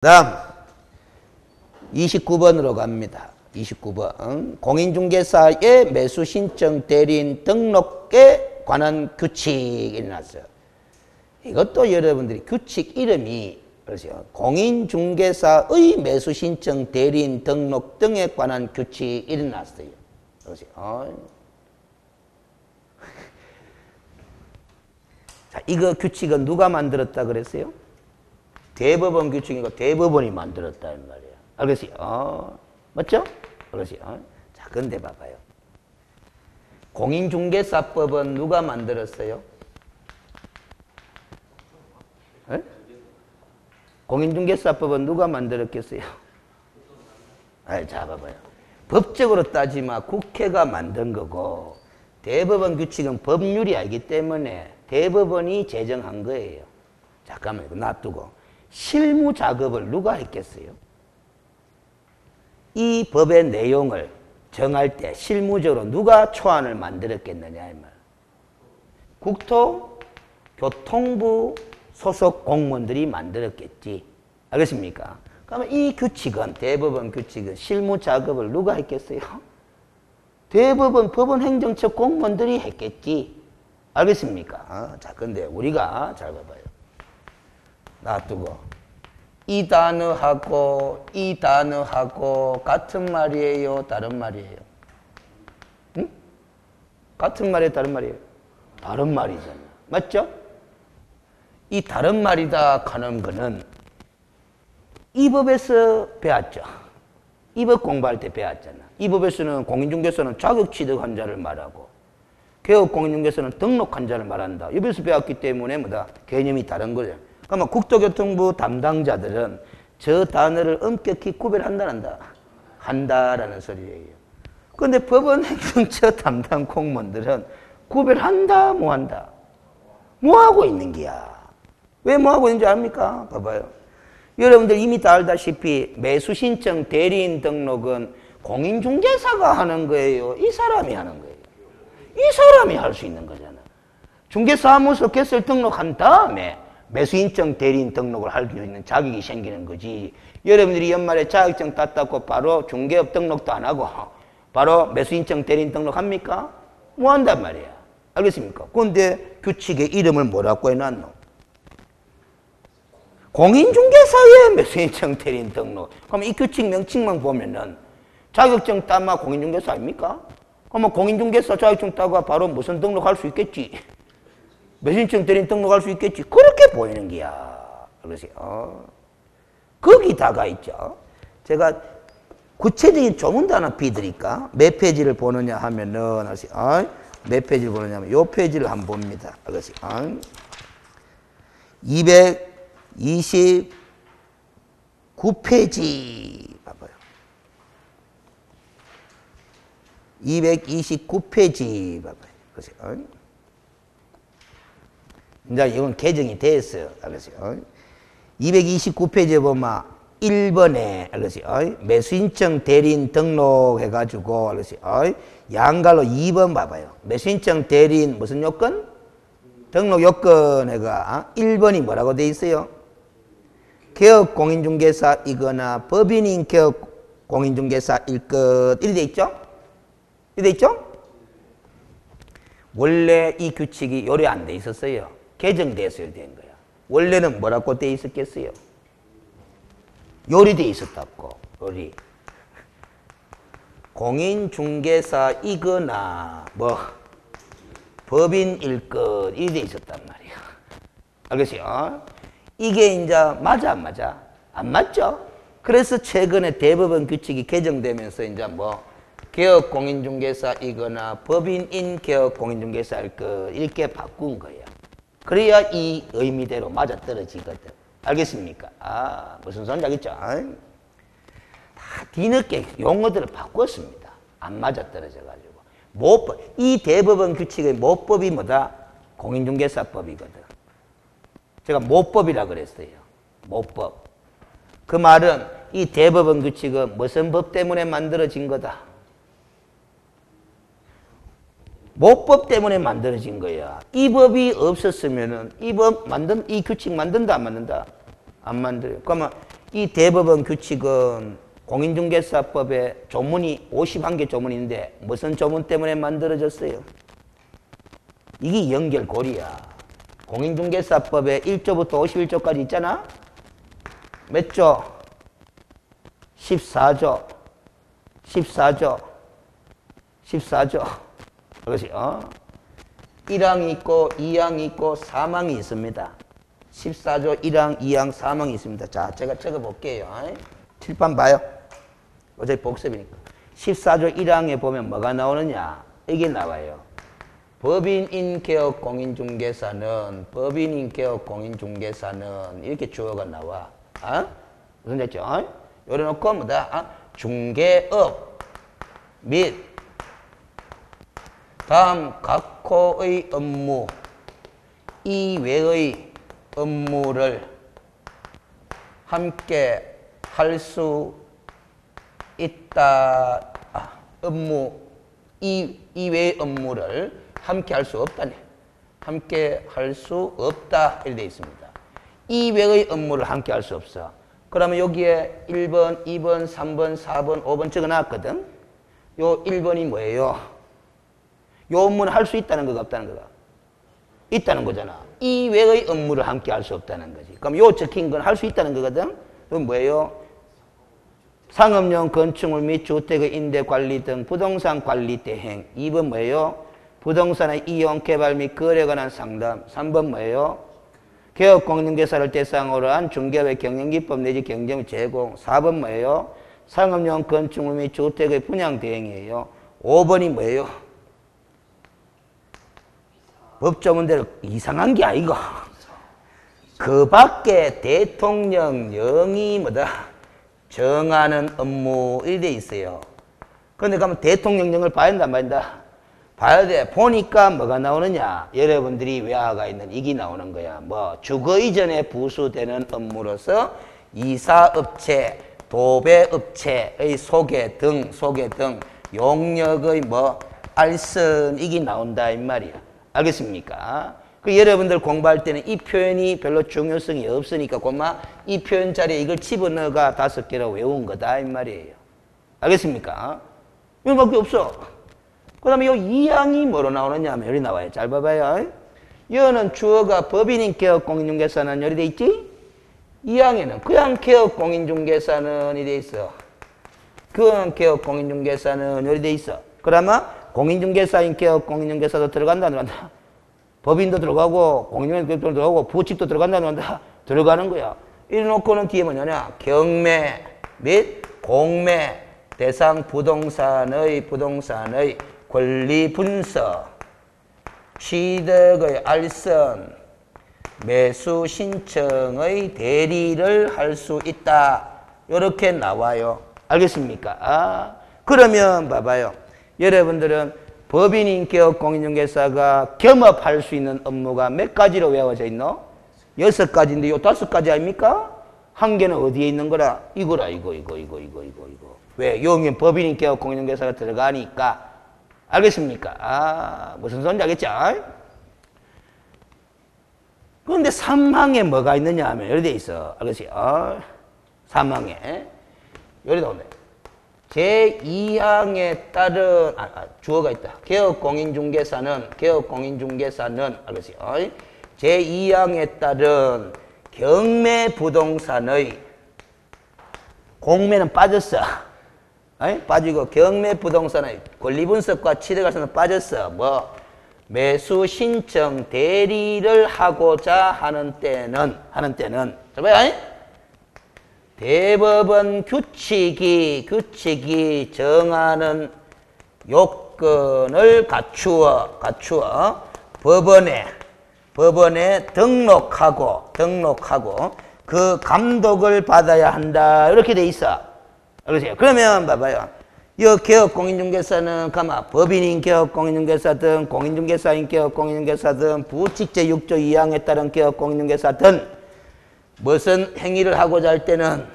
다음 29번으로 갑니다. 29번 공인중개사의 매수신청 대리인 등록에 관한 규칙이 일어났어요. 이것도 여러분들이 규칙 이름이 그렇죠. 공인중개사의 매수신청 대리인 등록 등에 관한 규칙이 일어났어요. 그렇죠. 자, 이거 규칙은 누가 만들었다 그랬어요? 대법원 규칙이고 대법원이 만들었다는 말이에요. 알겠어요? 맞죠? 그렇죠? 자, 근데 봐봐요. 공인중개사법은 누가 만들었어요? 에? 공인중개사법은 누가 만들었겠어요? 자, 봐봐요. 법적으로 따지면 국회가 만든 거고 대법원 규칙은 법률이 알기 때문에 대법원이 제정한 거예요. 잠깐만요. 놔두고. 실무 작업을 누가 했겠어요? 이 법의 내용을 정할 때 실무적으로 누가 초안을 만들었겠느냐 이 말. 국토교통부 소속 공무원들이 만들었겠지. 알겠습니까? 그러면 이 규칙은 대법원 규칙은 실무 작업을 누가 했겠어요? 대법원 법원 행정처 공무원들이 했겠지. 알겠습니까? 자, 근데 우리가 잘 봐봐요. 놔두고 이 단어하고 이 단어하고 같은 말이에요? 다른 말이에요? 응? 같은 말이에요? 다른 말이에요? 다른 말이잖아. 맞죠? 이 다른 말이다 하는 거는 이 법에서 배웠죠. 이 법 공부할 때 배웠잖아. 이 법에서는 공인중개사는 자격 취득한 자를 말하고 개업 공인중개사는 등록한 자를 말한다. 여기서 배웠기 때문에 뭐다? 개념이 다른 거죠. 그러면 국토교통부 담당자들은 저 단어를 엄격히 구별한다, 한다라는 소리예요. 그런데 법원 행정처 담당 공무원들은 구별한다, 뭐 한다? 뭐 하고 있는 거야? 왜 뭐 하고 있는지 압니까? 봐봐요. 여러분들 이미 다 알다시피 매수신청 대리인 등록은 공인중개사가 하는 거예요? 이 사람이 하는 거예요? 이 사람이 할 수 있는 거잖아. 중개사무소 개설 등록한 다음에 매수신청 대리인 등록을 할 수 있는 자격이 생기는 거지. 여러분들이 연말에 자격증 땄다고 바로 중개업 등록도 안 하고 바로 매수신청 대리인 등록합니까? 뭐 한단 말이야. 알겠습니까? 그런데 규칙의 이름을 뭐라고 해놨노? 공인중개사의 매수신청 대리인 등록. 그럼 이 규칙 명칭만 보면은 자격증 따면 공인중개사 아닙니까? 그러면 공인중개사 자격증 따고 바로 무슨 등록할 수 있겠지? 매수신청 대리인 등록할 수 있겠지. 그렇게 보이는 거야. 그러세요. 거기다가 있죠. 제가 구체적인 조문도 하나 비드릴까? 몇 페이지를 보느냐 하면은, 몇 페이지를 보느냐 하면, 요 페이지를 한번 봅니다. 그러세요. 229페이지. 봐봐요. 229페이지. 봐봐요. 그러세요. 이제 이건 개정이 됐어요. 알겠어요? 229페이지에 보면 1번에 알겠어요? 매수신청 대리인 등록해가지고 알겠어요? 양갈로 2번 봐봐요. 매수신청 대리인 무슨 요건? 등록 요건에가 1번이 뭐라고 돼 있어요? 개업 공인중개사이거나 법인인 개업 공인중개사일 것 이렇게 돼 있죠? 이렇게 돼 있죠? 원래 이 규칙이 요래 안 돼 있었어요. 개정돼서 된 거야. 원래는 뭐라고 돼 있었겠어요? 요리 돼 있었다고. 요리. 공인중개사이거나 뭐 법인일 것 이래 돼 있었단 말이야. 알겠어요? 이게 이제 맞아 안 맞아? 안 맞죠? 그래서 최근에 대법원 규칙이 개정되면서 이제 뭐 개업 공인중개사이거나 법인인 개업 공인중개사일 것 이렇게 바꾼 거예요. 그래야 이 의미대로 맞아떨어지거든. 알겠습니까? 무슨 소리인지 알겠죠? 다 뒤늦게 용어들을 바꿨습니다. 안 맞아떨어져가지고. 모법, 이 대법원 규칙의 모법이 뭐다? 공인중개사법이거든. 제가 모법이라 그랬어요. 모법. 그 말은 이 대법원 규칙은 무슨 법 때문에 만들어진 거다? 모법 때문에 만들어진 거야. 이 법이 없었으면은 이 규칙 만든다 안 만든다? 안 만들어요. 그러면 이 대법원 규칙은 공인중개사법에 조문이 51개 조문이 있는데 무슨 조문 때문에 만들어졌어요? 이게 연결고리야. 공인중개사법에 1조부터 51조까지 있잖아? 몇 조? 14조. 14조. 14조. 그것이 1항이 있고 2항이 있고 3항이 있습니다. 14조 1항, 2항, 3항이 있습니다. 자, 제가 적어볼게요. 칠판 봐요. 어차피 복습이니까. 14조 1항에 보면 뭐가 나오느냐? 이게 나와요. 법인인 개업 공인중개사는 이렇게 주어가 나와. 무슨 됐죠? 요래놓고 뭐다? 중개업 및 다음 각 호의 업무 이외의 업무를 함께 할 수 있다. 업무 이외의 업무를 함께 할 수 없다네. 함께 할 수 없다. 이렇게 되어 있습니다. 이외의 업무를 함께 할 수 없어. 그러면 여기에 1번, 2번, 3번, 4번, 5번 적어놨거든. 요 1번이 뭐예요? 요 업무는 할 수 있다는 거가 없다는 거가? 있다는 거잖아. 이외의 업무를 함께 할 수 없다는 거지. 그럼 요 적힌 건 할 수 있다는 거거든. 그럼 뭐예요? 상업용 건축물 및 주택의 임대 관리 등 부동산 관리 대행. 2번 뭐예요? 부동산의 이용, 개발 및 거래에 관한 상담. 3번 뭐예요? 개업 공인중개사를 대상으로 한 중개업의 경영기법 내지 경쟁 제공. 4번 뭐예요? 상업용 건축물 및 주택의 분양 대행이에요. 5번이 뭐예요? 법조문대로 이상한 게 아니고 그 밖에 대통령령이 뭐다? 정하는 업무 이래 돼 있어요. 그런데 가면 대통령령을 봐야 된다 안 봐야 된다? 봐야 돼. 보니까 뭐가 나오느냐? 여러분들이 외화가 있는 이게 나오는 거야. 뭐 주거 이전에 부수되는 업무로서 이사업체, 도배업체의 소개 등 용역의 뭐 알선 이게 나온다 이 말이야. 알겠습니까? 그 여러분들 공부할 때는 이 표현이 별로 중요성이 없으니까 고마 이 표현 자리에 이걸 집어넣어가 5개로 외운 거다 이 말이에요. 알겠습니까? 이거밖에 없어. 그 다음에 이 2항이 뭐로 나오느냐 하면 여기 나와요. 잘 봐봐요. 여는 주어가 법인인 개업 공인중개사는 여기 돼 있지? 2항에는 그냥 개업 공인중개사는 이 돼 있어. 그냥 개업 공인중개사는 여기 돼 있어. 그러면 공인중개사인 개업 공인중개사도 들어간다 안 들어간다? 법인도 들어가고 공인중개사도 들어가고 부칙도 들어간다 안 들어간다? 들어가는 거야. 이래놓고는 뒤에 뭐냐냐? 경매 및 공매 대상 부동산의 권리 분석, 취득의 알선, 매수 신청의 대리를 할 수 있다. 이렇게 나와요. 알겠습니까? 그러면 봐봐요. 여러분들은 법인인 개업 공인중개사가 겸업할 수 있는 업무가 몇 가지로 외워져 있노? 6가지인데 요 5가지 아닙니까? 한 개는 어디에 있는 거라? 이거라 이거. 왜? 여기 법인인 개업 공인중개사가 들어가니까. 알겠습니까? 무슨 소리인지 알겠죠? 그런데 3항에 뭐가 있느냐 하면 여기 돼 있어. 알겠지? 3항에 여기 나오네. 제2항에 따른 주어가 있다. 개업 공인중개사는 알겠지? 제2항에 따른 경매 부동산의 공매는 빠졌어. 빠지고 경매 부동산의 권리 분석과 취득 알선은 빠졌어. 뭐 매수 신청 대리를 하고자 하는 때는 봐봐요. 대법원 규칙이 정하는 요건을 갖추어 법원에 등록하고 그 감독을 받아야 한다. 이렇게 돼 있어. 알겠어요? 그러면 봐봐요. 이 개업 공인중개사는 가마 법인인 개업 공인중개사든 공인중개사인 개업 공인중개사든 부칙 제6조 2항에 따른 개업 공인중개사든 무슨 행위를 하고자 할 때는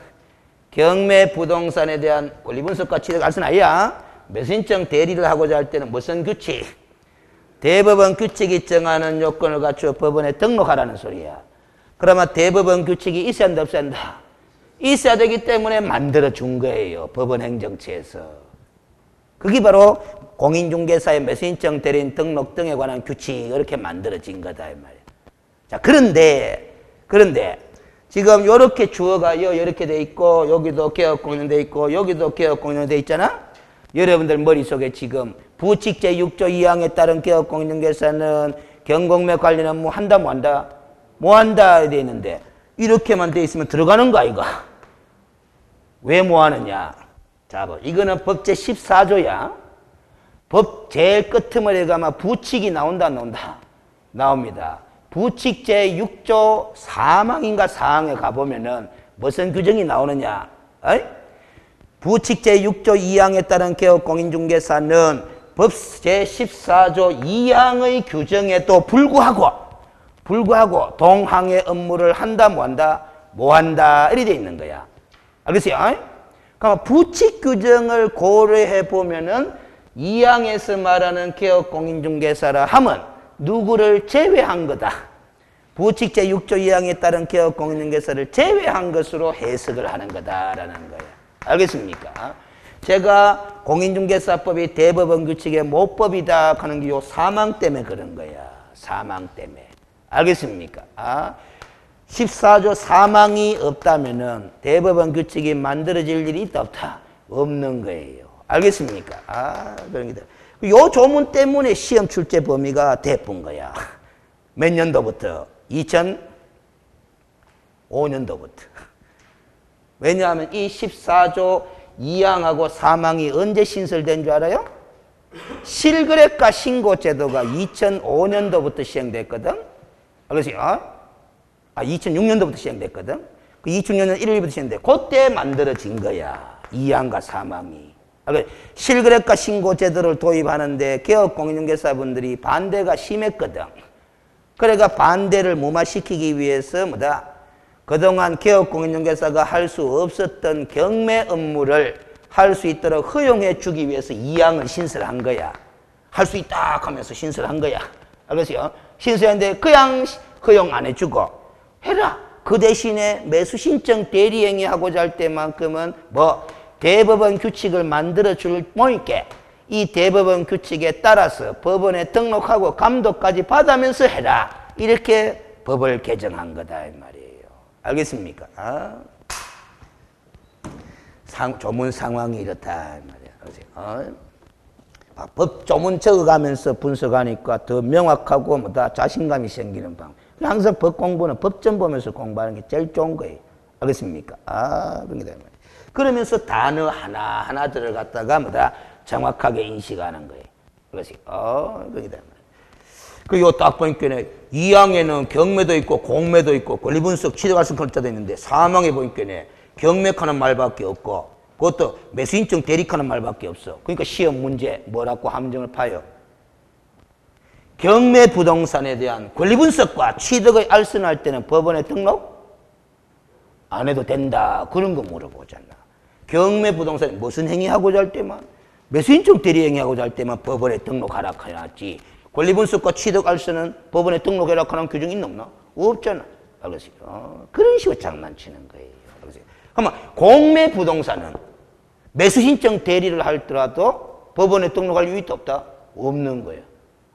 경매 부동산에 대한 권리 분석과 취득 알선 아니야. 매수신청 대리를 하고자 할 때는 무슨 규칙? 대법원 규칙이 정하는 요건을 갖추어 법원에 등록하라는 소리야. 그러면 대법원 규칙이 있어야 한다 없어야 한다? 있어야 되기 때문에 만들어준 거예요. 법원 행정처에서. 그게 바로 공인중개사의 매수인증 대리인 등록 등에 관한 규칙 이렇게 만들어진 거다 이 말이에요. 자, 그런데 지금 이렇게 주어가요. 이렇게 돼 있고 여기도 개업공인은 돼 있고 여기도 개업공인은 돼 있잖아. 여러분들 머릿속에 지금 부칙 제6조 2항에 따른 개업공인중개사는 경공매 관련 업무 한다 뭐 한다? 뭐 한다 돼 있는데 이렇게만 돼 있으면 들어가는 거 아이가? 왜 뭐 하느냐? 자, 이거는 법 제14조야. 법 제일 끝머리에 가면 부칙이 나온다 안 나온다? 나옵니다. 부칙 제6조 3항인가 4항에 가보면은 무슨 규정이 나오느냐? 어이? 부칙 제6조 2항에 따른 개업공인중개사는 법 제14조 2항의 규정에도 불구하고 동항의 업무를 한다 뭐 한다? 뭐 한다 이렇게 돼 있는 거야. 알겠어요? 그러니까 부칙 규정을 고려해 보면은 2항에서 말하는 개업공인중개사라 함은 누구를 제외한 거다. 부칙 제6조 2항에 따른 개업공인중개사를 제외한 것으로 해석을 하는 거다라는 거예요. 알겠습니까? 제가 공인중개사법이 대법원 규칙의 모법이다 하는 게 요 사망 때문에 그런 거야. 사망 때문에. 알겠습니까? 14조 사망이 없다면은 대법원 규칙이 만들어질 일이 있다 없다? 없는 거예요. 알겠습니까? 그런 게 요 조문 때문에 시험 출제 범위가 대푼 거야. 몇 년도부터? 2005년도부터. 왜냐하면 이 14조 2항하고 3항이 언제 신설된 줄 알아요? 실거래가 신고제도가 2005년도부터 시행됐거든. 알겠어요? 2006년도부터 시행됐거든. 그 2006년 1일부터 시행돼. 그때 만들어진 거야. 2항과 3항이. 실거래가 신고제도를 도입하는데 개업공인중개사분들이 반대가 심했거든. 그러니까 반대를 무마시키기 위해서 뭐다? 그동안 개업공인중개사가 할 수 없었던 경매 업무를 할 수 있도록 허용해 주기 위해서 2항을 신설한 거야. 할 수 있다 하면서 신설한 거야. 알겠어요? 신설했는데 그냥 허용 안 해주고 해라. 그 대신에 매수신청 대리행위 하고자 할 때만큼은 뭐 대법원 규칙을 만들어 줄 모니까 이 대법원 규칙에 따라서 법원에 등록하고 감독까지 받으면서 해라. 이렇게 법을 개정한 거다 이 말이에요. 알겠습니까? 조문 상황이 이렇다 이 말이야. 법 조문 적어가면서 분석하니까 더 명확하고 뭐다 자신감이 생기는 방. 항상 법 공부는 법전 보면서 공부하는 게 제일 좋은 거예요. 알겠습니까? 그런 게 말이야. 그러면서 단어 하나 들어갔다가 뭐다 정확하게 인식하는 거예요. 그것이 그게 말이야. 그리고 딱 보니까 2항에는 경매도 있고 공매도 있고 권리분석 취득할수 글자도 있는데 3항에 보니까 경매하는 말밖에 없고 그것도 매수인증 대리하는 말밖에 없어. 그러니까 시험 문제 뭐라고 함정을 파요? 경매 부동산에 대한 권리분석과 취득의 알선할 때는 법원에 등록 안 해도 된다. 그런 거 물어보잖아. 경매 부동산에 무슨 행위하고자 할 때만 매수인증 대리 행위하고자 할 때만 법원에 등록하라 해놨지. 권리분석과 취득 알선은 법원에 등록해라 하는 규정이 있나 없나? 없잖아. 알겠어요? 그런 식으로 장난치는 거예요. 알겠어요? 그러면 공매 부동산은 매수신청 대리를 하더라도 법원에 등록할 이유 있다 없다? 없는 거예요.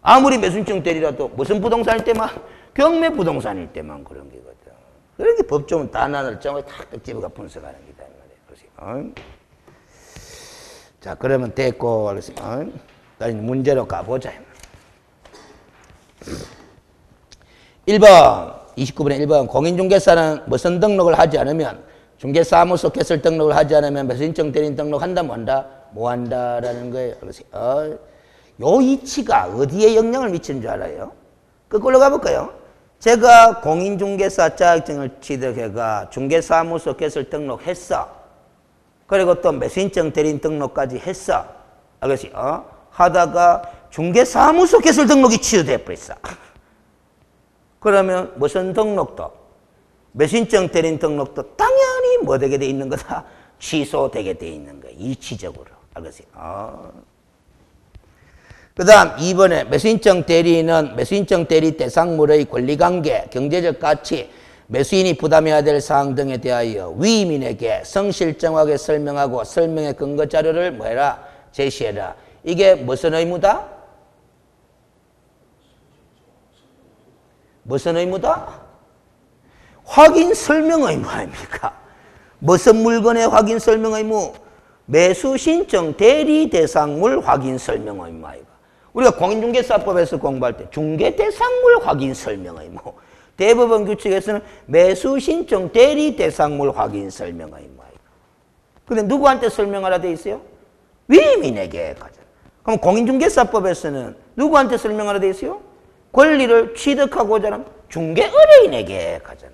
아무리 매수신청 대리라도 무슨 부동산일 때만 경매 부동산일 때만 그런 게거든. 그렇게 법조문 단안을 정확히 탁탁 집어가 분석하는 게다 말이에요. 자, 그러면 됐고, 알겠습니다. 다시 문제로 가보자. 1번, 29번에 1번. 공인중개사는 무슨 등록을 하지 않으면, 중개사무소 개설 등록을 하지 않으면 매수인증 대리인 등록한다, 뭐 한다? 뭐 한다? 라는 거예요. 요 이치가 어디에 영향을 미치는 줄 알아요? 거꾸로 가볼까요? 제가 공인중개사 자격증을 취득해가 중개사무소 개설 등록했어. 그리고 또 매수인증 대리인 등록까지 했어. 알겠어요? 하다가 중개사무소 개설 등록이 취소돼 버렸어. 그러면 무슨 등록도? 매수인증 대리인 등록도 당연히 뭐 되게 돼 있는 거다? 취소되게 돼 있는 거야. 일치적으로. 알겠어요? 그 다음 2번에 매수인증 대리인은 매수인증 대리 대상물의 권리관계, 경제적 가치, 매수인이 부담해야 될 사항 등에 대하여 위임인에게 성실정확하게 설명하고 설명의 근거 자료를 뭐해라? 제시해라. 이게 무슨 의무다? 무슨 의무다? 확인 설명 의무 아닙니까? 무슨 물건의 확인 설명 의무? 매수 신청 대리 대상물 확인 설명 의무 아이가. 우리가 공인중개사법에서 공부할 때 중개 대상물 확인 설명 의무. 대법원 규칙에서는 매수 신청 대리 대상물 확인 설명 의무 아이가. 근데 누구한테 설명하라 돼 있어요? 위임인에게 가잖아. 그럼 공인중개사법에서는 누구한테 설명하라 돼 있어요? 권리를 취득하고자 하는 중개 의뢰인에게 가잖아.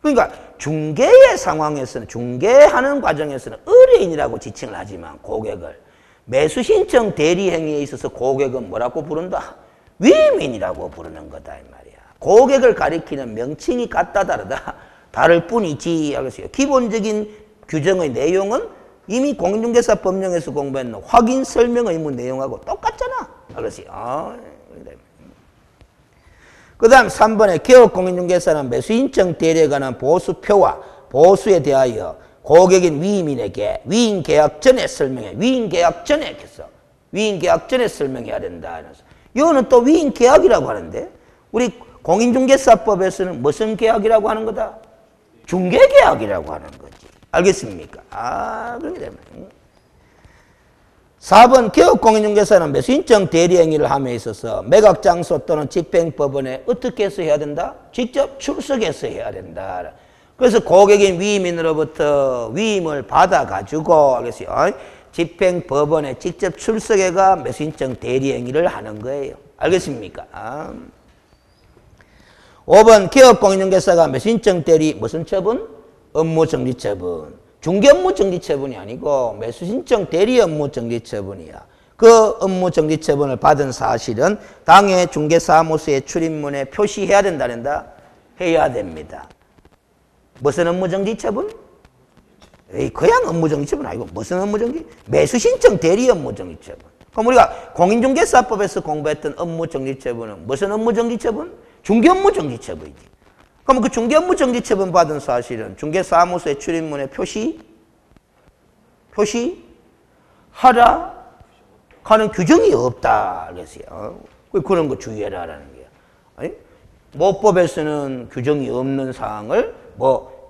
그러니까 중개의 상황에서는 중개하는 과정에서는 의뢰인이라고 지칭을 하지만 고객을 매수 신청 대리 행위에 있어서 고객은 뭐라고 부른다? 위임인이라고 부르는 거다 이 말이야. 고객을 가리키는 명칭이 같다 다르다 다를 뿐이지. 알겠어요? 기본적인 규정의 내용은 이미 공인중개사 법령에서 공부했는 확인 설명 의무 내용하고 똑같잖아. 알겠어요? 그 다음 3번에 개업공인중개사는 매수인청 대리에 관한 보수표와 보수에 대하여 고객인 위임인에게 위임계약 전에 설명해. 위임계약 전에 했어. 위임계약 전에 설명해야 된다. 이거는 또 위임계약이라고 하는데 우리 공인중개사법에서는 무슨 계약이라고 하는 거다? 중개계약이라고 하는 거지. 알겠습니까? 그렇게 되면 4번 개업공인중개사는 매수인청 대리행위를 함에 있어서 매각장소 또는 집행법원에 어떻게 해서 해야 된다? 직접 출석해서 해야 된다. 그래서 고객인 위임인으로부터 위임을 받아가지고 알겠어요? 집행법원에 직접 출석해가 매수인청 대리행위를 하는 거예요. 알겠습니까? 5번 개업공인중개사가 매수인청 대리 무슨 처분? 업무정지처분. 중개업무정지처분이 아니고 매수신청 대리 업무정지처분이야. 그 업무정지처분을 받은 사실은 당해 중개사무소의 출입문에 표시해야 된다. 해야 됩니다. 무슨 업무정지처분? 그냥 업무정지처분 아니고 무슨 업무정지? 매수신청 대리 업무정지처분. 그럼 우리가 공인중개사법에서 공부했던 업무정지처분은 무슨 업무정지처분? 중개업무정지처분이지. 그럼 그 중개업무정지처분 받은 사실은 중개사무소의 출입문에 표시하라 하는 규정이 없다. 그랬어요. 그런 거 주의해라라는 거예요. 모법에서는 규정이 없는 사항을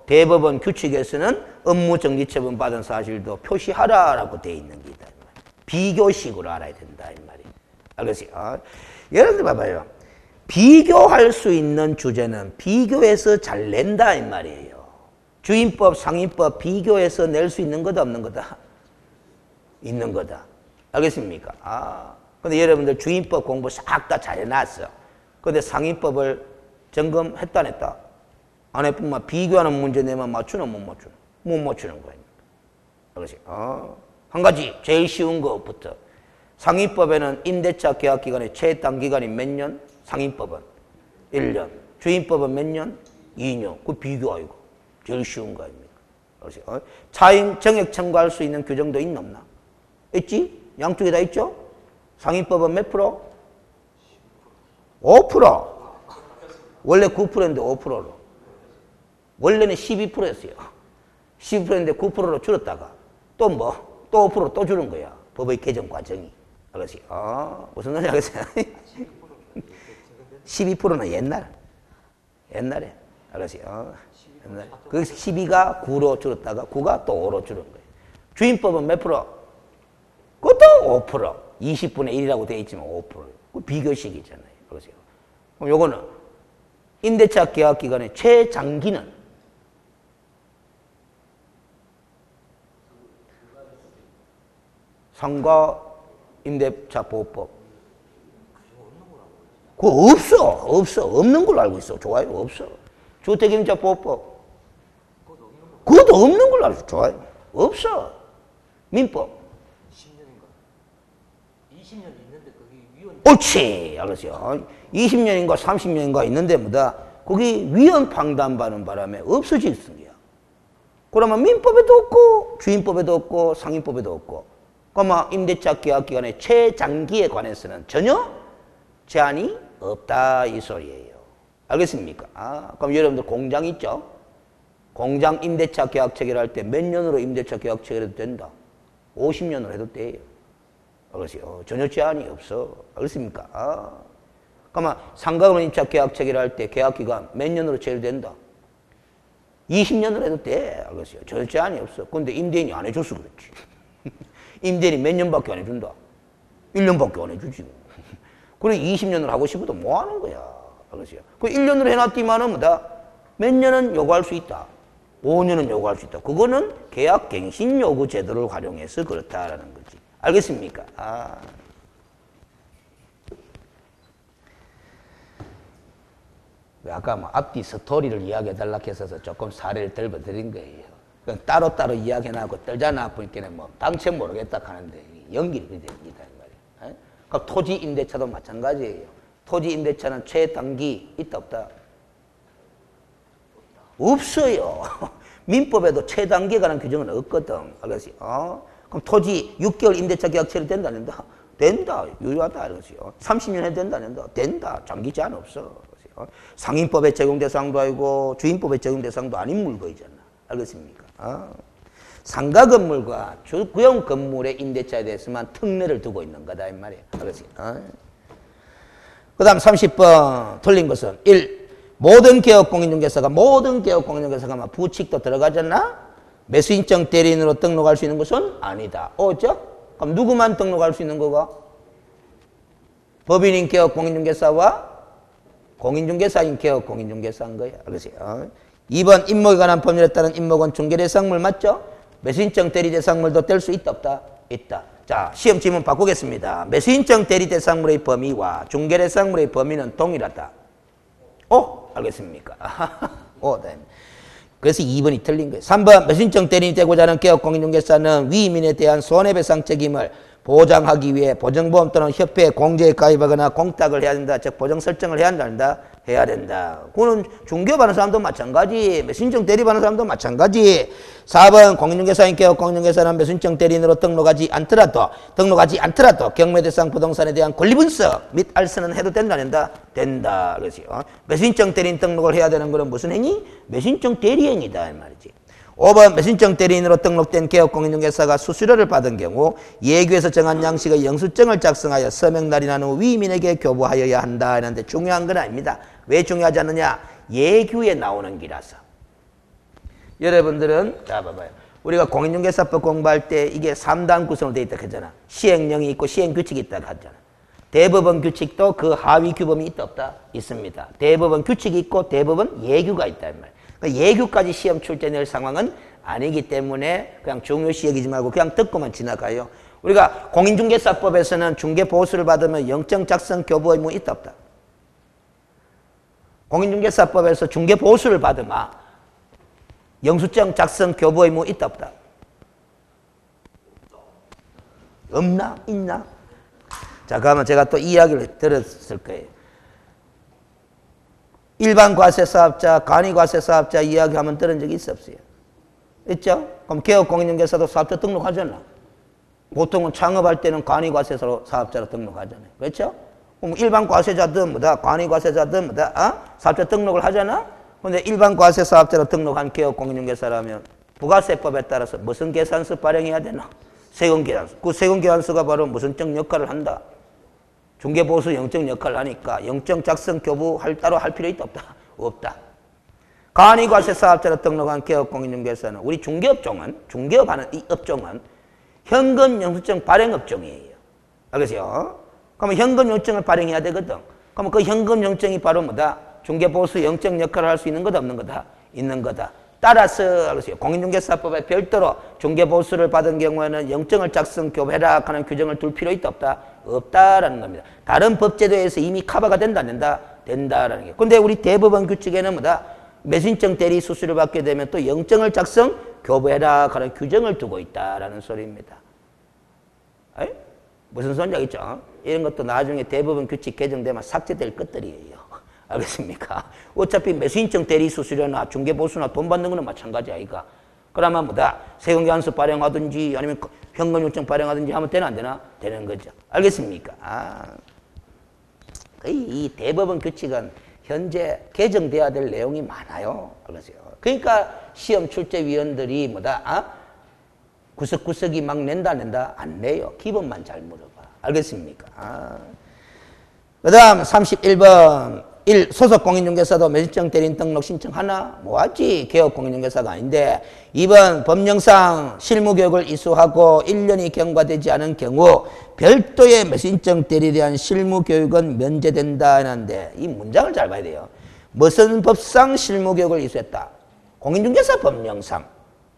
대법원 규칙에서는 업무정지처분 받은 사실도 표시하라라고 되어 있는 게다. 비교식으로 알아야 된다. 이 말이에요. 알겠어요? 여러분들 봐봐요. 비교할 수 있는 주제는 비교해서 잘 낸다 이 말이에요. 주임법, 상임법 비교해서 낼 수 있는 거다 없는 거다? 있는 거다. 알겠습니까? 근데 여러분들 주임법 공부 싹 다 잘 해놨어. 근데 상임법을 점검했다 안 했다? 안 해뿐만 비교하는 문제 내면 맞추나 못 맞추나? 못 맞추는 거예요. 알겠어요? 한 가지 제일 쉬운 것부터. 상임법에는 임대차 계약 기간의 최단기간이 몇 년? 상임법은 1년, 주임법은 몇 년? 2년. 그 비교 아이고. 제일 쉬운 거 아닙니까? 차임 정액 청구할 수 있는 규정도 있나 없나? 있지? 양쪽에 다 있죠? 상임법은 몇 프로? 5%. 원래 9%인데 5%로. 원래는 12%였어요. 12%인데 9%로 줄었다가 또 또 5% 또 줄은 거야. 법의 개정 과정이. 알겠어요? 무슨 말인지 알겠어요? 12%는 옛날에. 알았어요? 옛날에. 거기서 12가 9로 줄었다가 9가 또 5로 줄은 거예요. 주임법은 몇 프로? 그것도 5%. 20분의 1이라고 되어 있지만 5%. 그 비교식이잖아요. 그러세요. 그럼 요거는 임대차 계약 기간의 최장기는 상가 임대차 보호법. 그거 없어. 없는 걸로 알고 있어. 좋아요. 없어. 주택임대차 보호법. 그것도 없는 걸로 알고 있어. 좋아요. 없어. 민법. 10년인가? 20년 있는데 거기 위원. 옳지. 알았어요. 20년인가 30년인가 있는데 거기 위헌 판단받는 바람에 없어질 거야. 그러면 민법에도 없고 주임법에도 없고 상임법에도 없고 그러면 임대차 계약 기간의 최장기에 관해서는 전혀 제한이 없다 이 소리예요. 알겠습니까? 그럼 여러분들 공장 있죠? 공장 임대차 계약 체결할 때 몇 년으로 임대차 계약 체결해도 된다? 50년으로 해도 돼요. 알겠어요? 전혀 제한이 없어. 알겠습니까? 그러면 상가금은 임차 계약 체결할 때 계약 기간 몇 년으로 체결된다? 20년으로 해도 돼. 알겠어요? 전혀 제한이 없어. 근데 임대인이 안 해줘서 그렇지. 임대인이 몇 년밖에 안 해준다? 1년밖에 안 해주지. 그래 20년을 하고 싶어도 뭐 하는 거야. 알겠어요? 그 1년으로 해놨지만은 뭐다? 몇 년은 요구할 수 있다. 5년은 요구할 수 있다. 그거는 계약 갱신 요구 제도를 활용해서 그렇다라는 거지. 알겠습니까? 아까 뭐 앞뒤 스토리를 이야기해달라고 했어서 조금 사례를 들어드린 거예요. 그냥 따로따로 이야기해놔고 떨잖아 보니까 뭐 당최 모르겠다 하는데 연결이 됩니다. 말이에요. 그러니까 토지 임대차도 마찬가지예요. 토지 임대차는 최단기 있다 없다? 없어요. 민법에도 최단기에 관한 규정은 없거든. 알겠어요? 그럼 토지 6개월 임대차 계약 체결된다 안 된다? 된다. 유효하다. 알겠어요? 30년 해도 된다 안 된다? 된다. 장기 제한 없어. 상인법의 적용 대상도 아니고 주인법의 적용 대상도 아닌 물건이잖아. 알겠습니까? 상가 건물과 구형 건물의 임대차에 대해서만 특례를 두고 있는 거다 이 말이에요. 알겠어요? 그 다음 30번 틀린 것은 1. 모든 개업공인중개사가 부칙도 들어가잖아? 매수인증 대리인으로 등록할 수 있는 것은 아니다. 어죠? 그럼 누구만 등록할 수 있는 거가? 법인인 개업공인중개사와 공인중개사인 개업공인중개사인 거야. 알겠어요? 2번 임목에 관한 법률에 따른 임목은 중개대상물 맞죠? 매수인증 대리대상물도 될 수 있다 없다? 있다. 자, 시험 지문 바꾸겠습니다. 매수인증 대리대상물의 범위와 중개대상물의 범위는 동일하다. 알겠습니까? 네. 그래서 2번이 틀린 거예요. 3번 매수인증 대리인이 되고자 하는 개업공인중개사는 위임인에 대한 손해배상 책임을 보장하기 위해 보증보험 또는 협회에 공제에 가입하거나 공탁을 해야 된다. 즉 보증 설정을 해야 한다. 해야 된다. 그거는 중개업하는 사람도 마찬가지. 매수인증 대리하는 사람도 마찬가지. 4번 공인중개사인 개업공인중개사는 매수인증 대리인으로 등록하지 않더라도 경매대상 부동산에 대한 권리분석 및 알선은 해도 된다 안 된다? 된다. 그렇지요. 매수인증 대리인 등록을 해야 되는 거는 무슨 행위? 매수인증 대리행위다 이 말이지. 5번 매수인증 대리인으로 등록된 개업공인중개사가 수수료를 받은 경우 예규에서 정한 양식의 영수증을 작성하여 서명날이 난 후 위임인에게 교부하여야 한다. 이런데 중요한 건 아닙니다. 왜 중요하지 않느냐? 예규에 나오는 기라서. 여러분들은 자 봐봐요. 우리가 공인중개사법 공부할 때 이게 3단 구성으로 되어 있다 했잖아. 시행령이 있고 시행규칙이 있다 했잖아. 대법원 규칙도 그 하위 규범이 있다 없다? 있습니다. 대법원 규칙이 있고 대법원 예규가 있다 이 말이야. 예규까지 시험 출제될 상황은 아니기 때문에 그냥 중요시 여기지 말고 그냥 듣고만 지나가요. 우리가 공인중개사법에서는 중개보수를 받으면 영장 작성 교부 의무 있다 없다? 공인중개사법에서 중개보수를 받으면 영수증 작성 교부 의무 있다 없다? 없나? 있나? 자, 그러면 제가 또 이야기를 들었을 거예요. 일반 과세 사업자, 간이 과세 사업자 이야기 한번 들은 적이 있어 없어요? 있죠? 그럼 개업공인중개사도 사업자 등록하잖아. 보통은 창업할 때는 간이 과세사로 사업자로 등록하잖아요. 그렇죠? 그럼 일반 과세자든 뭐다, 간이 과세자든 뭐다, 사업자 등록을 하잖아? 근데 일반 과세 사업자로 등록한 개업공인중개사라면 부가세법에 따라서 무슨 계산서 발행해야 되나? 세금계산서. 그 세금계산서가 바로 무슨 적 역할을 한다? 중개보수 영적 역할을 하니까 영적 작성 교부 따로 할 필요 있다 없다? 없다. 간이과세 사업자로 등록한 개업공인중개사는 우리 중개업하는 이 업종은 현금 영수증 발행 업종이에요. 알겠어요? 그러면 현금 영수증을 발행해야 되거든. 그러면 그 현금 영수증이 바로 뭐다? 중개보수 영적 역할을 할 수 있는 거다 없는 거다? 있는 거다. 따라서 알겠어요? 공인중개사법에 별도로 중개보수를 받은 경우에는 영증을 작성 교부해라 하는 규정을 둘 필요 있다 없다? 없다라는 겁니다. 다른 법제도에서 이미 커버가 된다 안 된다? 된다라는 게. 근데 우리 대법원 규칙에는 뭐다? 매수인증 대리 수수료 받게 되면 또 영증을 작성 교부해라 하는 규정을 두고 있다라는 소리입니다. 에이? 무슨 소리인지 알겠죠? 이런 것도 나중에 대법원 규칙 개정되면 삭제될 것들이에요. 알겠습니까? 어차피 매수인증 대리 수수료나 중개보수나 돈 받는 거는 마찬가지 아이가. 그러면 뭐다? 세금계산서 발행하든지 아니면 현금요청 발행하든지 하면 되나 안 되나? 되는 거죠. 알겠습니까? 이 대법원 규칙은 현재 개정돼야 될 내용이 많아요. 그러니까 시험 출제위원들이 뭐다? 구석구석이 막 낸다 안 내요. 기본만 잘 물어봐. 알겠습니까? 그 다음 31번 1. 소속 공인중개사도 매수신청 대리인 등록 신청하나? 뭐하지? 개업 공인중개사가 아닌데. 2번 법령상 실무교육을 이수하고 1년이 경과되지 않은 경우 별도의 매수신청 대리에 대한 실무교육은 면제된다 하는데 이 문장을 잘 봐야 돼요. 무슨 법상 실무교육을 이수했다? 공인중개사 법령상.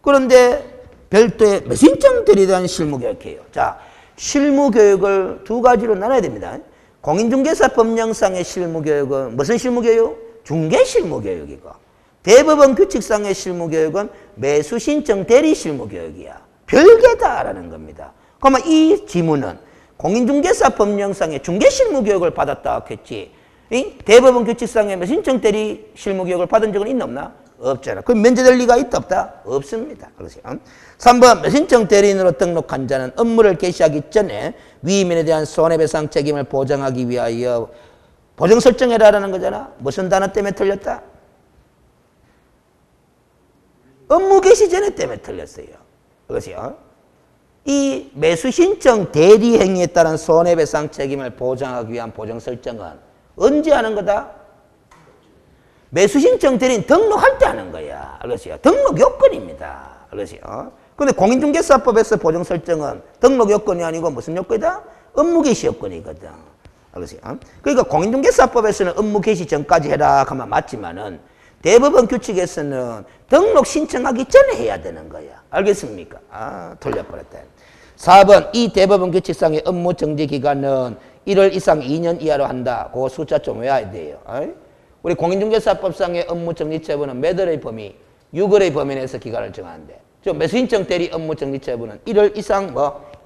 그런데 별도의 매수신청 대리에 대한 실무교육이에요. 자, 실무교육을 두 가지로 나눠야 됩니다. 공인중개사 법령상의 실무교육은 무슨 실무교육? 중개실무교육이고 대법원 규칙상의 실무교육은 매수신청 대리 실무교육이야. 별개다라는 겁니다. 그러면 이 지문은 공인중개사 법령상의 중개실무교육을 받았다 했지 대법원 규칙상의 매수신청 대리 실무교육을 받은 적은 있나 없나? 없잖아. 그럼 면제될 리가 있다 없다? 없습니다. 그렇죠. 3번 매수신청 대리인으로 등록한 자는 업무를 개시하기 전에 위임인에 대한 손해배상 책임을 보장하기 위하여 보정 설정해라라는 거잖아. 무슨 단어 때문에 틀렸다? 업무 개시 전에 때문에 틀렸어요. 그렇죠. 이 매수신청 대리 행위에 따른 손해배상 책임을 보장하기 위한 보정 설정은 언제 하는 거다? 매수신청 대리인 등록할 때 하는 거야. 그렇죠. 등록 요건입니다. 그렇죠. 근데 공인중개사법에서 보정 설정은 등록 요건이 아니고 무슨 요건이다? 업무 개시 요건이거든. 그렇죠. 그러니까 공인중개사법에서는 업무 개시 전까지 해라 하면 맞지만은 대법원 규칙에서는 등록 신청하기 전에 해야 되는 거야. 알겠습니까? 돌려버렸다. 4번 이 대법원 규칙상의 업무 정지 기간은 1월 이상 2년 이하로 한다. 그 숫자 좀 외워야 돼요. 우리 공인중개사법상의 업무 정지처분은 몇 월의 범위? 6월의 범위 내에서 기간을 정하는데 저 매수신청 대리 업무 정지처분은 1월 이상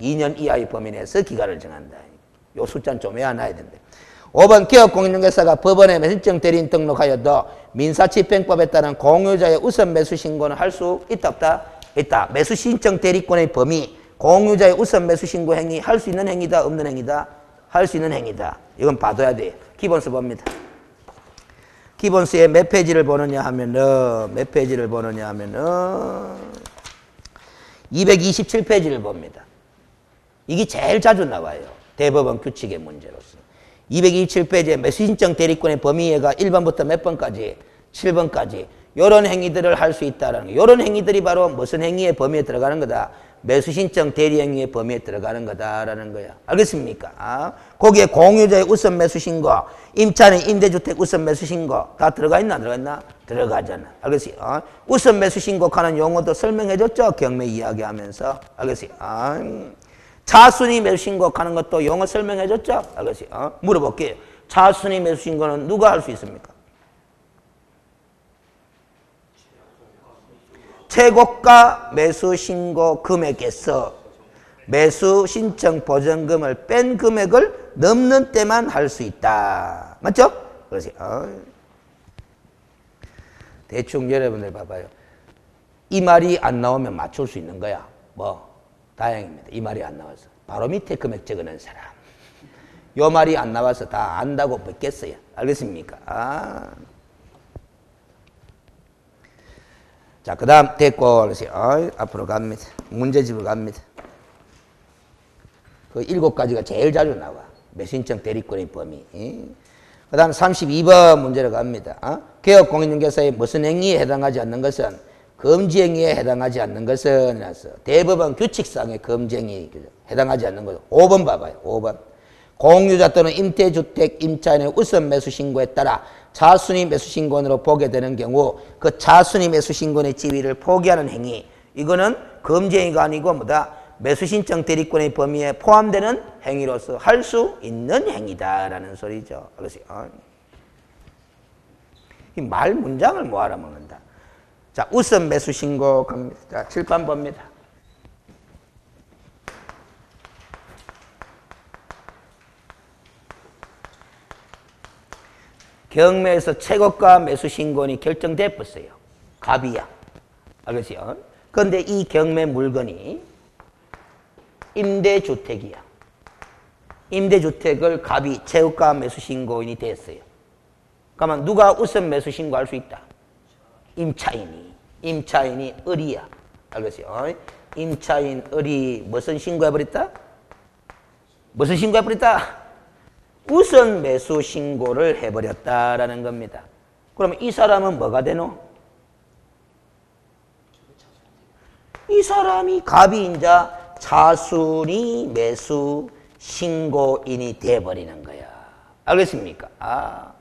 2년 이하의 범위 내에서 기간을 정한다. 요 숫자는 좀 외워놔야 된대. 5번 개업 공인중개사가 법원에 매수신청 대리인 등록하여도 민사집행법에 따른 공유자의 우선 매수 신고는 할 수 있다 없다? 있다. 매수신청 대리권의 범위 공유자의 우선 매수 신고 행위 할 수 있는 행위다 없는 행위다? 할 수 있는 행위다. 이건 봐둬야 돼. 기본서 봅니다. 기본서에 몇 페이지를 보느냐 하면은 227페이지를 봅니다. 이게 제일 자주 나와요. 대법원 규칙의 문제로서. 227페이지에 매수신청 대리권의 범위가 1번부터 몇 번까지? 7번까지. 이런 행위들을 할 수 있다는 거. 이런 행위들이 바로 무슨 행위의 범위에 들어가는 거다? 매수신청 대리 행위의 범위에 들어가는 거다라는 거야. 알겠습니까? 거기에 공유자의 우선 매수 신고, 임차인 임대주택 우선 매수 신고 다 들어가 있나 안 들어가 있나? 들어가잖아. 알겠어요? 우선 매수 신고하는 용어도 설명해줬죠? 경매 이야기하면서. 알겠어요? 차순위 매수 신고하는 것도 용어 설명해줬죠? 알겠어요? 물어볼게요. 차순위 매수 신고는 누가 할 수 있습니까? 최고가 매수 신고 금액에서 매수 신청 보전금을 뺀 금액을 넘는 때만 할 수 있다. 맞죠? 그렇지. 대충 여러분들 봐봐요. 이 말이 안 나오면 맞출 수 있는 거야. 다행입니다. 이 말이 안 나와서. 바로 밑에 금액 적어놓은 사람. 요 말이 안 나와서 다 안다고 뵙겠어요. 알겠습니까? 자, 그 다음 됐고, 앞으로 갑니다. 문제집으로 갑니다. 그 7가지가 제일 자주 나와. 매수신청 대리권의 범위. 그 다음 32번 문제로 갑니다. 개업 공인중개사의 무슨 행위에 해당하지 않는 것은 금지 행위에 해당하지 않는 것은 대법원 규칙상의 금지 행위에 해당하지 않는 것은 5번 봐봐요. 5번. 공유자 또는 임대주택 임차인의 우선 매수 신고에 따라 차순위 매수 신고인으로 보게 되는 경우 그 차순위 매수 신고인의 지위를 포기하는 행위 이거는 금지 행위가 아니고 매수 신청 대리권의 범위에 포함되는 행위로서 할 수 있는 행위다라는 소리죠. 그래서 이 말 문장을 모아라 먹는다. 자, 우선 매수 신고 갑니다. 자, 칠판 봅니다. 경매에서 최고가 매수 신고인이 결정돼 버렸어요. 갑이야. 알겠어요? 그런데 이 경매 물건이 임대주택이야. 임대주택을 갑이 최고가 매수 신고인이 됐어요. 그러면 누가 우선 매수 신고할 수 있다? 임차인이 을이야. 알겠어요? 임차인 을이 무슨 신고해버렸다? 무슨 신고해버렸다? 우선 매수 신고를 해버렸다라는 겁니다. 그러면 이 사람은 뭐가 되노? 이 사람이 갑이인자 차순위 매수 신고인이 돼버리는 거야. 알겠습니까?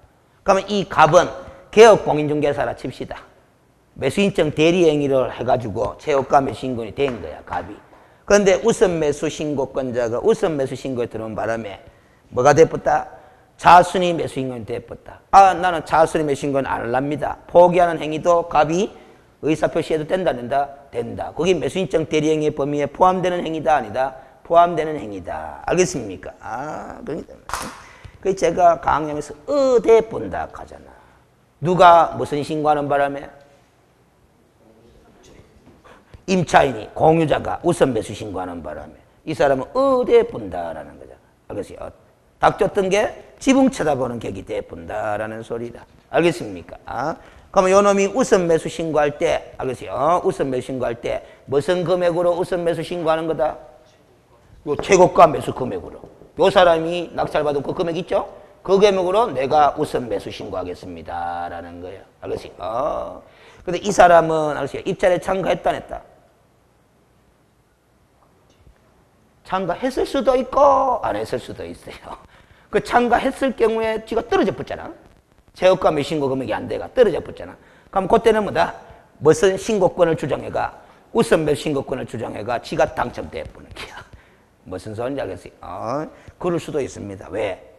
그러면 이 갑은 개업공인중개사라 칩시다. 매수인증 대리행위를 해가지고 최고가 매수 신고인이 된 거야, 갑이. 그런데 우선 매수 신고권자가 우선 매수 신고에 들어온 바람에 뭐가 돼버렸다? 차순위 매수 신고인이 돼버렸다. 나는 차순위 매수 신고는 안 할랍니다. 포기하는 행위도 갑이 의사표시해도 된다, 안 된다? 된다. 그게 매수인증 대리행위 범위에 포함되는 행위다, 아니다? 포함되는 행위다. 알겠습니까? 그러니까. 그 제가 강의하면서 의대 본다 하잖아. 누가 무슨 신고하는 바람에? 임차인이, 공유자가 우선 매수 신고하는 바람에 이 사람은 의대 본다라는 거죠. 알겠어요? 닥쳤던 게 지붕 쳐다보는 격이 돼 본다라는 소리다. 알겠습니까? 그러면 요 놈이 우선 매수 신고할 때, 알겠어요? 우선 매수 신고할 때 무슨 금액으로 우선 매수 신고하는 거다? 요 최고가 매수 금액으로. 요 사람이 낙찰받은 그 금액 있죠? 그 금액으로 내가 우선 매수 신고하겠습니다. 라는 거예요. 알겠어요? 근데 이 사람은, 알겠어요? 입찰에 참가했다, 안 했다? 참가했을 수도 있고, 안 했을 수도 있어요. 그 참가했을 경우에 지가 떨어져 붙잖아. 최고가 매수 신고 금액이 안 돼가 떨어져 붙잖아. 그럼 그때는 뭐다? 무슨 신고권을 주장해가? 우선 매수 신고권을 주장해가 지가 당첨돼 보는 거야. 무슨 소리인지 알겠어요? 그럴 수도 있습니다. 왜?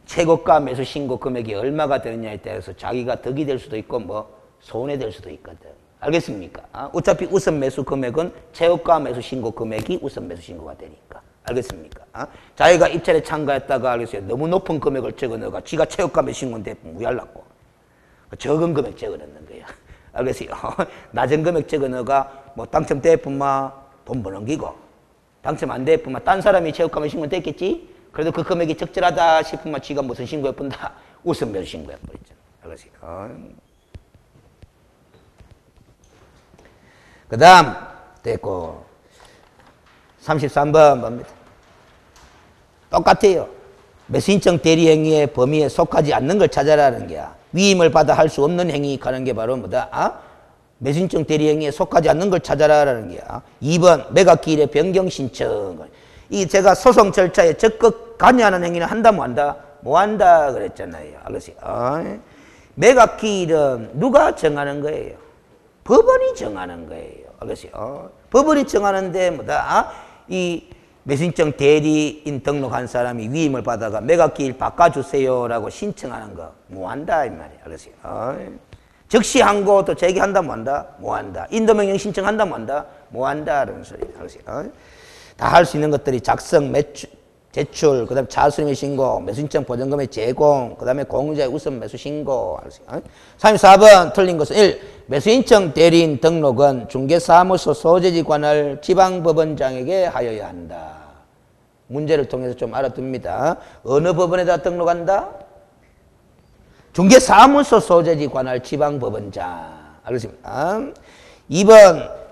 최고가 매수 신고 금액이 얼마가 되느냐에 따라서 자기가 덕이 될 수도 있고 뭐 손해될 수도 있거든. 알겠습니까? 어차피 우선 매수 금액은 최고가 매수 신고 금액이 우선 매수 신고가 되니까. 알겠습니까? 자기가 입찰에 참가했다가 알겠어요? 너무 높은 금액을 적어넣어가 지가 최고가 매수 신고인데 무얄랐고 적은 금액 적어넣는 거야. 알겠어요? 낮은 금액 적어넣어가 뭐 당첨될 뿐만 돈 버는 기고 당첨 안 될 뿐만 딴 사람이 최고가 매수 신고 됐겠지? 그래도 그 금액이 적절하다 싶으면 지가 무슨 신고해본다? 우선 매수 신고해버렸잖아. 알겠어요? 그 다음 됐고 33번 뭡니다. 똑같아요. 매수인증 대리행위의 범위에 속하지 않는 걸 찾아라는 게야. 위임을 받아 할 수 없는 행위 하는 게 바로 뭐다? 매수인증 대리행위에 속하지 않는 걸 찾아라라는 게야. 2번 매각기일의 변경 신청. 이 제가 소송 절차에 적극 관여하는 행위는 한다 뭐 한다? 뭐 한다 그랬잖아요. 알겠어요? 매각기일은 누가 정하는 거예요? 법원이 정하는 거예요. 알겠어요? 법원이 정하는데 뭐다? 이 매수인증 대리인 등록한 사람이 위임을 받아가 매각기일 바꿔주세요라고 신청하는 거 뭐 한다 이 말이에요. 알겠어요? 즉시 항고 또 제기한다 뭐 한다? 뭐 한다. 인도명령 신청한다 뭐 한다? 뭐 한다 라는 소리예요. 알겠어요? 다 할 수 있는 것들이 작성, 매출, 제출, 그 다음에 차순위 신고, 매수인증 보전금의 제공, 그 다음에 공유자의 우선 매수 신고. 34번 틀린 것은 1. 매수인증 대리인 등록은 중개사무소 소재지 관할 지방법원장에게 하여야 한다. 문제를 통해서 좀 알아둡니다. 어느 법원에다 등록한다? 중개사무소 소재지 관할 지방법원장. 알겠습니다. 2번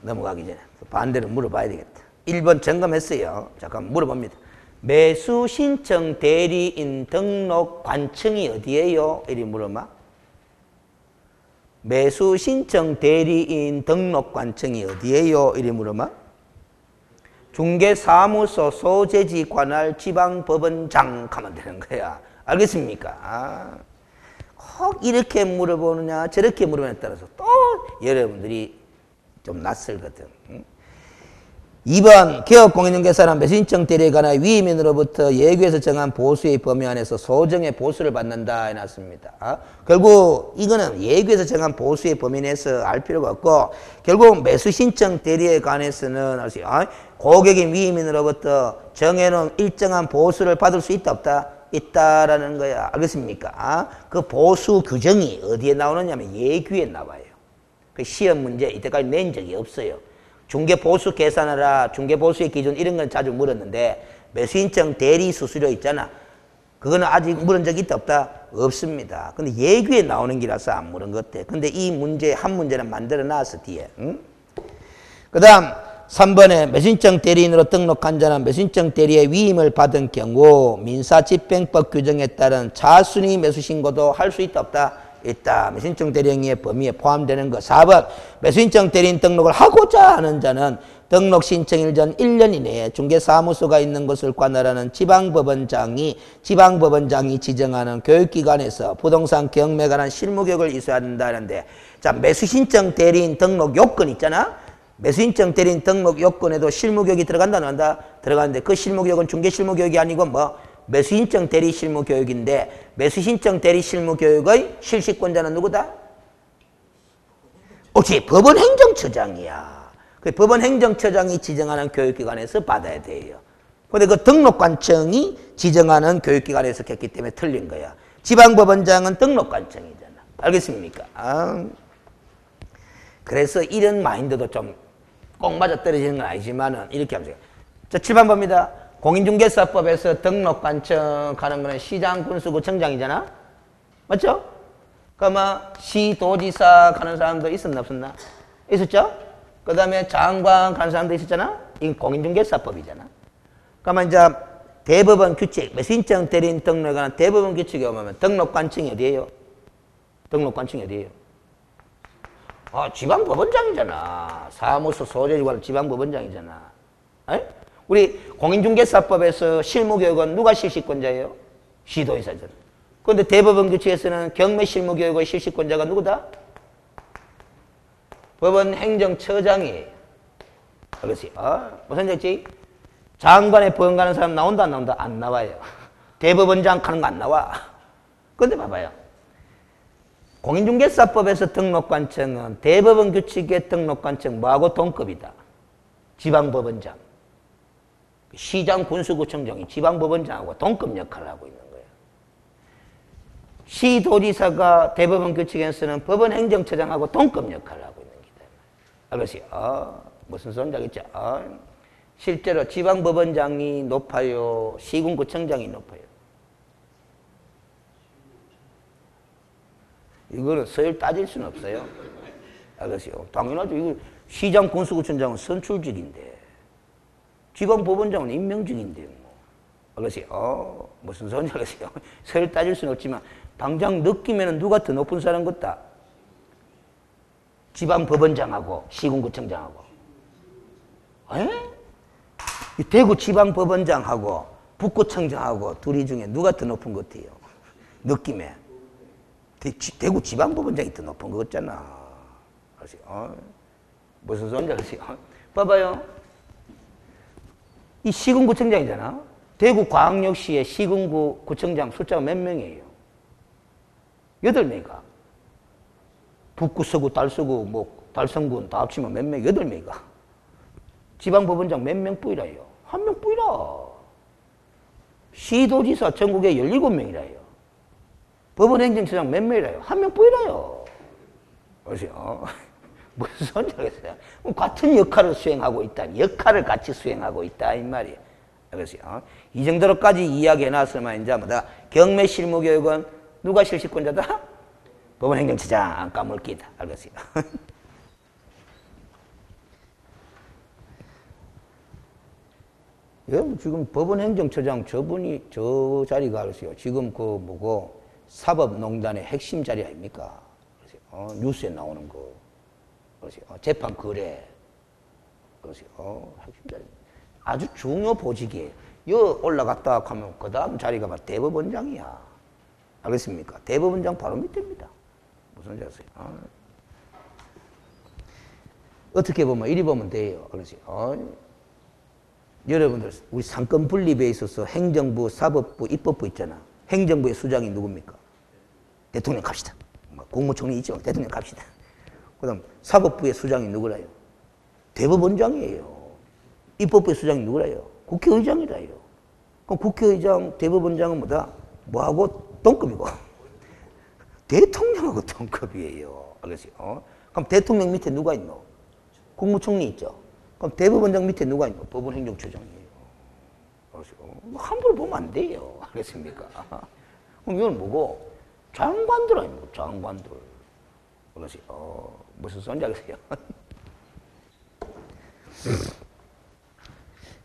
넘어가기 전에 반대로 물어봐야 되겠다. 1번 점검했어요. 잠깐 물어봅니다. 매수 신청 대리인 등록 관청이 어디예요? 이리 물어봐. 매수 신청 대리인 등록 관청이 어디예요? 이리 물어봐. 중개사무소 소재지 관할 지방법원장 하면 되는 거야. 알겠습니까? 꼭 이렇게 물어보느냐 저렇게 물어보느냐에 따라서 또 여러분들이 좀 낯설거든. 2번 개업공인중개사는 매수인증 대리에 관하여 위임인으로부터 예규에서 정한 보수의 범위 안에서 소정의 보수를 받는다 해놨습니다. 결국 이거는 예규에서 정한 보수의 범위 내에서 알 필요가 없고 결국 매수신청 대리에 관해서는 고객인 위임인으로부터 정해놓은 일정한 보수를 받을 수 있다 없다? 있다라는 거야. 알겠습니까? 그 보수 규정이 어디에 나오느냐 하면 예규에 나와요. 그 시험 문제 이때까지 낸 적이 없어요. 중개보수 계산하라, 중개보수의 기준 이런 건 자주 물었는데 매수인증 대리 수수료 있잖아. 그거는 아직 물은 적이 있다 없다? 없습니다. 근데 예규에 나오는 기라서 안 물은 것 같아. 근데 이 문제 한 문제는 만들어 놨어 뒤에. 응? 그 다음 3번에 매수인증 대리인으로 등록한 자는 매수인증 대리의 위임을 받은 경우 민사집행법 규정에 따른 차순위 매수신고도 할 수 있다 없다? 있다. 매수인증 대리인의 범위에 포함되는 거. 4번 매수인증 대리인 등록을 하고자 하는 자는 등록 신청일 전 1년 이내에 중개사무소가 있는 것을 관할하는 지방법원장이 지정하는 교육기관에서 부동산 경매에 관한 실무교육을 이수해야 한다는데, 자, 매수신청 대리인 등록 요건 있잖아. 매수인증 대리인 등록 요건에도 실무교육이 들어간다 안 한다? 들어가는데 그 실무교육은 중개실무교육이 아니고 뭐 매수인증 대리 실무교육인데, 매수신청 대리 실무교육의 실시권자는 누구다? 옳지, 법원행정처장이야. 그 법원행정처장이 지정하는 교육기관에서 받아야 돼요. 근데 그 등록관청이 지정하는 교육기관에서 했기 때문에 틀린 거야. 지방법원장은 등록관청이잖아. 알겠습니까? 그래서 이런 마인드도 좀 꼭 맞아 떨어지는 건 아니지만은 이렇게 하면 돼요. 자, 7번 봅니다. 공인중개사법에서 등록관청 가는 거는 시장군수구청장이잖아. 맞죠? 그러면 시도지사 가는 사람도 있었나 없었나? 있었죠? 그 다음에 장관 가는 사람도 있었잖아. 이건 공인중개사법이잖아. 그러면 이제 대법원 규칙, 매수인증 대리인 등록에 관한 대법원 규칙에 오면 등록관청이 어디예요? 등록관청이 어디예요? 지방법원장이잖아. 사무소 소재지관 지방법원장이잖아. 에? 우리 공인중개사법에서 실무교육은 누가 실시권자예요? 시도지사잖아. 그런데 대법원 규칙에서는 경매 실무교육의 실시권자가 누구다? 법원 행정처장이에요. 그렇지. 무슨 얘기지? 장관의 법원 가는 사람 나온다 안 나온다? 안 나와요. 대법원장 가는 거 안 나와. 그런데 봐봐요. 공인중개사법에서 등록관청은 대법원 규칙의 등록관청 뭐하고 동급이다? 지방법원장. 시장군수구청장이 지방법원장하고 동급 역할을 하고 있는 거예요. 시도지사가 대법원 규칙에서는 법원행정처장하고 동급 역할을 하고 있는 기다. 알겠어요? 무슨 소리인지 알겠죠? 실제로 지방법원장이 높아요? 시군구청장이 높아요? 이거는 서열 따질 수는 없어요. 알겠어요? 당연하죠. 이거 시장군수구청장은 선출직인데 지방법원장은 임명직인데 뭐. 알겠어요? 무슨 소리인지 알겠어요? 서열 따질 수는 없지만 당장 느끼면 누가 더 높은 사람 같다? 지방법원장하고 시군구청장하고. 에? 대구 지방법원장하고 북구청장하고 둘이 중에 누가 더 높은 것 같아요? 느낌에. 대구 지방법원장이 더 높은 것 같잖아. 아세요? 무슨 소리인지 아세요? 봐봐요. 이 시군구청장이잖아. 대구광역시의 시군구 구청장 숫자가 몇 명이에요? 8명이가. 북구, 서구, 달서구, 뭐 달성군 다 합치면 몇 명? 8명이가. 지방법원장 몇 명 뿌이라요? 1명 뿌이라. 시도지사 전국에 17명이라요. 법원행정처장 몇 명이라요? 1명 뿌이라요. 보세요. 무슨 소리인지 알겠어요? 같은 역할을 수행하고 있다. 역할을 같이 수행하고 있다. 이 말이에요. 알겠어요? 이 정도로까지 이야기해놨으면 이제 뭐다? 경매 실무교육은 누가 실시권자다? 법원행정처장 까물기다. 알겠어요? 지금 법원행정처장 저분이 저 자리가 알았어요. 지금 그 뭐고 사법농단의 핵심 자리 아닙니까? 뉴스에 나오는 거. 재판 거래. 핵심 자리. 아주 중요 보직이에요. 여 올라갔다 하면 그 다음 자리가 바로 대법원장이야. 알겠습니까? 대법원장 바로 밑입니다. 무슨 지 아세요? 어떻게 보면 이리 보면 돼요. 여러분들 우리 상권 분립에 있어서 행정부, 사법부, 입법부 있잖아. 행정부의 수장이 누굽니까? 대통령 갑시다. 국무총리 있죠? 대통령 갑시다. 그 다음 사법부의 수장이 누구라요? 대법원장이에요. 입법부의 수장이 누구라요? 국회의장이라요. 그럼 국회의장, 대법원장은 뭐다? 뭐하고 동급이고 대통령하고 동급이에요. 알겠어요? 그럼 대통령 밑에 누가 있노? 국무총리 있죠? 그럼 대법원장 밑에 누가 있노? 법원행정처장이에요. 함부로 보면 안 돼요. 알겠습니까? 그럼 이건 뭐고? 장관들 아닙니까? 장관들. 그래서 무슨 소리인지 알겠어요?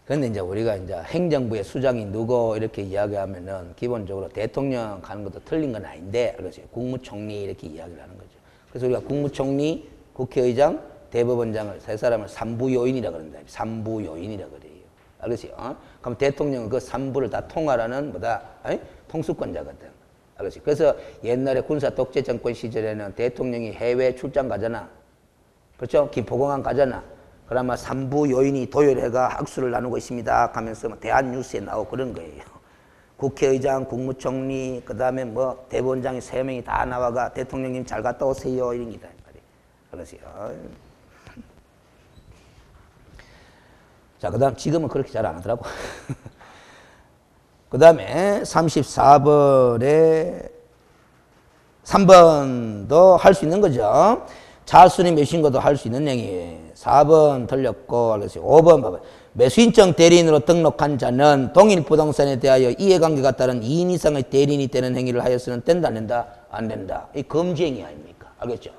근데 이제 우리가 이제 행정부의 수장이 누구 이렇게 이야기하면은 기본적으로 대통령 가는 것도 틀린 건 아닌데, 그래서 국무총리 이렇게 이야기를 하는 거죠. 그래서 우리가 국무총리, 국회의장, 대법원장을 세 사람을 삼부요인이라 그런다. 삼부요인이라 그래요. 알겠어요? 그럼 대통령은 그 삼부를 다 통할하는 뭐다? 통수권자거든. 알겠어요? 그래서 옛날에 군사 독재 정권 시절에는 대통령이 해외 출장 가잖아. 그렇죠? 기포공항 가잖아. 그러면 삼부 요인이 도열해가 학술을 나누고 있습니다 하면서 대한뉴스에 나오고 그런 거예요. 국회의장, 국무총리, 그 다음에 뭐 대법원장이 3명이 다 나와가 대통령님 잘 갔다 오세요 이런 게다 말이에요. 그러세요. 자, 그 다음 지금은 그렇게 잘 안 하더라고. 그 다음에 34번에 3번도 할 수 있는 거죠. 차순위 매수인거도 할 수 있는 행위. 4번 틀렸고, 그래서 5번 봐봐요. 매수인증 대리인으로 등록한 자는 동일 부동산에 대하여 이해관계가 따른 2인 이상의 대리인이 되는 행위를 하여서는 된다, 안 된다? 안 된다. 이 금지행위 아닙니까? 알겠죠?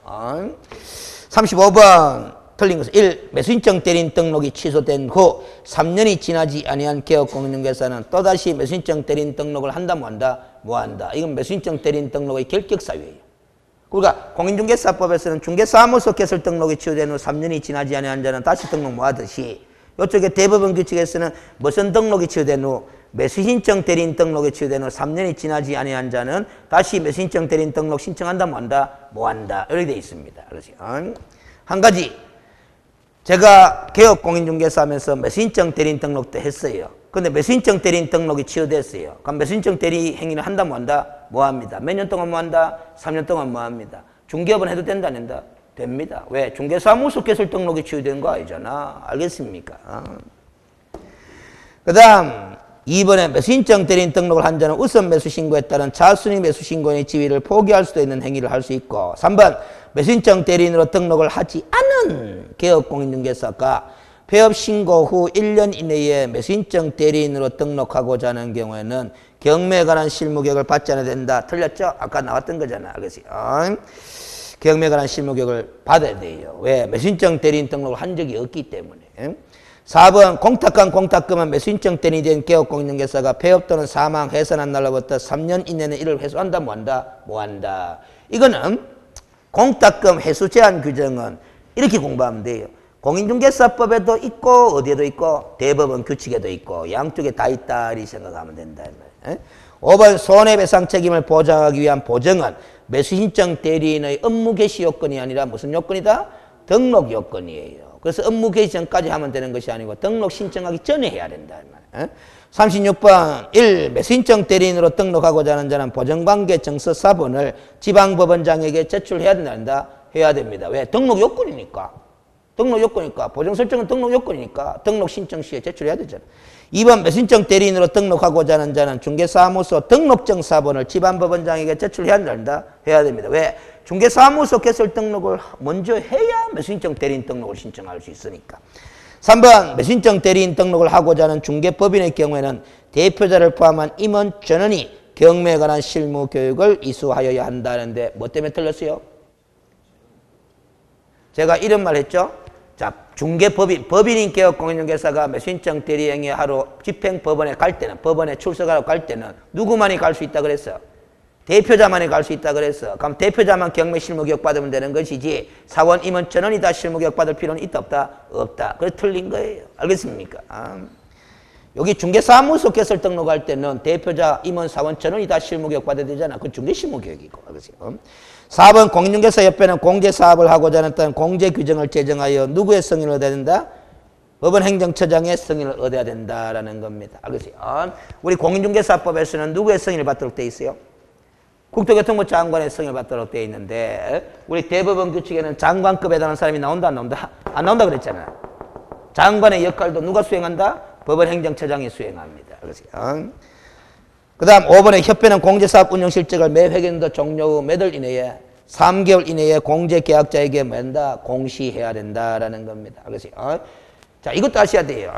35번 틀린 것은 1. 매수인증 대리인 등록이 취소된 후 3년이 지나지 아니한 개업공인중개사는 또다시 매수인증 대리인 등록을 한다, 뭐 한다? 뭐 한다. 이건 매수인증 대리인 등록의 결격사유예요. 그러니까 공인중개사법에서는 중개사무소 개설 등록이 취소된 후 3년이 지나지 아니한 자는 다시 등록 뭐 하듯이 이쪽에 대법원 규칙에서는 무슨 등록이 취소된 후 매수신청 대리인 등록이 취소된 후 3년이 지나지 아니한 자는 다시 매수신청 대리인 등록 신청한다 뭐 한다? 뭐 한다. 이렇게 되어 있습니다. 그렇지? 한 가지 제가 개업공인중개사 하면서 매수신청 대리인 등록도 했어요. 근데 매수신청 대리인 등록이 취소됐어요. 그럼 매수신청 대리 행위를 한다 뭐 한다? 뭐 합니다. 몇 년 동안 뭐 한다? 3년 동안 뭐 합니다. 중개업은 해도 된다 안 된다? 됩니다. 왜? 중개사무소 개설 등록이 취소된 거 아니잖아. 알겠습니까? 그 다음 2번에 매수신청 대리인 등록을 한 자는 우선 매수신고에 따른 차순위 매수신고인의 지위를 포기할 수도 있는 행위를 할 수 있고 3번 매수신청 대리인으로 등록을 하지 않은 개업공인중개사가 폐업 신고 후 1년 이내에 매수인증 대리인으로 등록하고자 하는 경우에는 경매에 관한 실무교육을 받지 않아야 된다. 틀렸죠? 아까 나왔던 거잖아. 알겠어요? 경매에 관한 실무교육을 받아야 돼요. 왜? 매수인증 대리인 등록을 한 적이 없기 때문에. 4번 공탁한 공탁금은 매수인증 대리인이 된 개업공인중개사가 폐업 또는 사망, 해산한 날로부터 3년 이내는 이를 회수한다. 뭐 한다? 뭐 한다. 이거는 공탁금 회수 제한 규정은 이렇게 공부하면 돼요. 공인중개사법에도 있고 어디에도 있고 대법원 규칙에도 있고 양쪽에 다 있다 이렇게 생각하면 된다. 5번 손해배상 책임을 보장하기 위한 보정은 매수신청 대리인의 업무 개시 요건이 아니라 무슨 요건이다? 등록 요건이에요. 그래서 업무 개시 전까지 하면 되는 것이 아니고 등록 신청하기 전에 해야 된다. 36번 1. 매수신청 대리인으로 등록하고자 하는 자는 보정관계 정서사본을 지방법원장에게 제출해야 된다. 해야 됩니다. 왜? 등록 요건이니까. 등록 요건이니까. 보정 설정은 등록 요건이니까 등록 신청 시에 제출해야 되잖아. 2번 매수신청 대리인으로 등록하고자 하는 자는 중개사무소 등록증 사본을 지방법원장에게 제출해야 된다. 해야 됩니다. 왜? 중개사무소 개설 등록을 먼저 해야 매수신청 대리인 등록을 신청할 수 있으니까. 3번 매수신청 대리인 등록을 하고자 하는 중개법인의 경우에는 대표자를 포함한 임원 전원이 경매에 관한 실무 교육을 이수하여야 한다는데 뭐 때문에 틀렸어요? 제가 이런 말 했죠? 자, 중개법인, 법인인 개업공인중개사가 매수신청 대리행위 하러 집행법원에 갈 때는, 법원에 출석하러 갈 때는 누구만이 갈 수 있다 그랬어? 대표자만이 갈 수 있다 그랬어. 그럼 대표자만 경매 실무교육 받으면 되는 것이지 사원 임원 전원이 다 실무교육 받을 필요는 있다 없다? 없다. 그래서 틀린 거예요. 알겠습니까? 여기 중개사무소 개설 등록할 때는 대표자, 임원, 사원 전원이 다 실무교육 받아야 되잖아. 그건 중개실무교육이고. 알겠어요? 4번 공인중개사협회는 공제사업을 하고자 하는 공제규정을 제정하여 누구의 승인을 얻어야 된다? 법원행정처장의 승인을 얻어야 된다라는 겁니다. 알겠어요? 우리 공인중개사법에서는 누구의 승인을 받도록 되어 있어요? 국토교통부 장관의 승인을 받도록 되어 있는데 우리 대법원 규칙에는 장관급에 해당하는 사람이 나온다 안 나온다? 안 나온다 그랬잖아요. 장관의 역할도 누가 수행한다? 법원행정처장이 수행합니다. 알겠어요? 그 다음 5번에 협회는 공제사업 운영 실적을 매 회계연도 종료 후 몇 월 이내에 3개월 이내에 공제계약자에게 뭔다? 공시해야 된다라는 겁니다. 알겠어요? 자, 이것도 아셔야 돼요.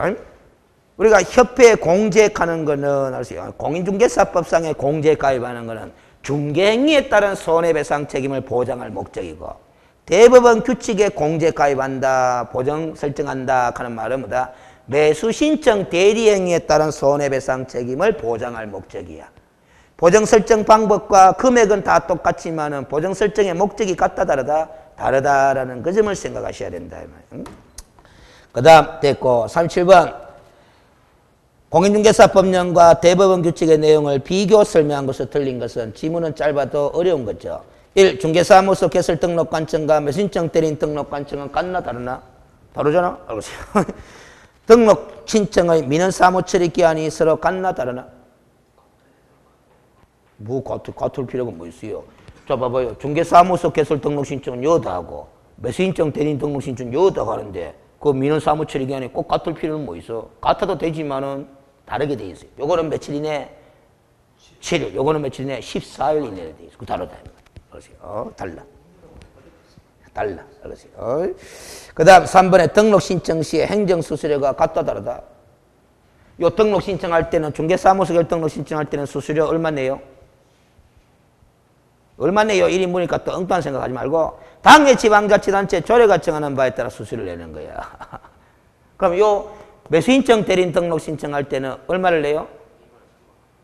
우리가 협회에 공제하는 거는 아세요? 공인중개사법상의 공제 가입하는 거는 중개행위에 따른 손해배상 책임을 보장할 목적이고 대법원 규칙에 공제 가입한다, 보정 설정한다 하는 말은 뭐다? 매수 신청 대리행위에 따른 손해배상 책임을 보장할 목적이야. 보정 설정 방법과 금액은 다 똑같지만은 보정 설정의 목적이 같다 다르다? 다르다라는 그 점을 생각하셔야 된다. 그 다음 됐고 37번 공인중개사법령과 대법원 규칙의 내용을 비교 설명한 것으로 틀린 것은 지문은 짧아도 어려운 거죠. 1. 중개사무소 개설 등록관청과 매수신청 대리인 등록관청은 같나 다르나? 다르잖아? 알겠어요. 등록 신청의 민원 사무 처리 기한이 서로 같나 다르나? 뭐 같을 필요가 뭐 있어요? 자 봐봐요. 중개사무소 개설 등록 신청은 여다 하고 매수신청 대리인 등록 신청은 여다 하는데 그 민원 사무 처리 기한이 꼭 같을 필요는 뭐 있어? 같아도 되지만은 다르게 돼 있어요. 요거는 며칠 이내? 7일. 요거는 며칠 이내? 14일 이내로 돼 있어. 그 다르다. 그러세요. 달라. 달라. 그러세요. 그 다음 3번에 등록 신청 시에 행정수수료가 같다 다르다. 요 등록 신청할 때는 중개사무소 결 등록 신청할 때는 수수료 얼마 내요? 얼마 내요? 1인분이니까 또 엉뚱한 생각하지 말고 당해 지방자치단체 조례가 정하는 바에 따라 수수료를 내는 거야. 그럼 요 매수신청 대리인 등록 신청할 때는 얼마를 내요?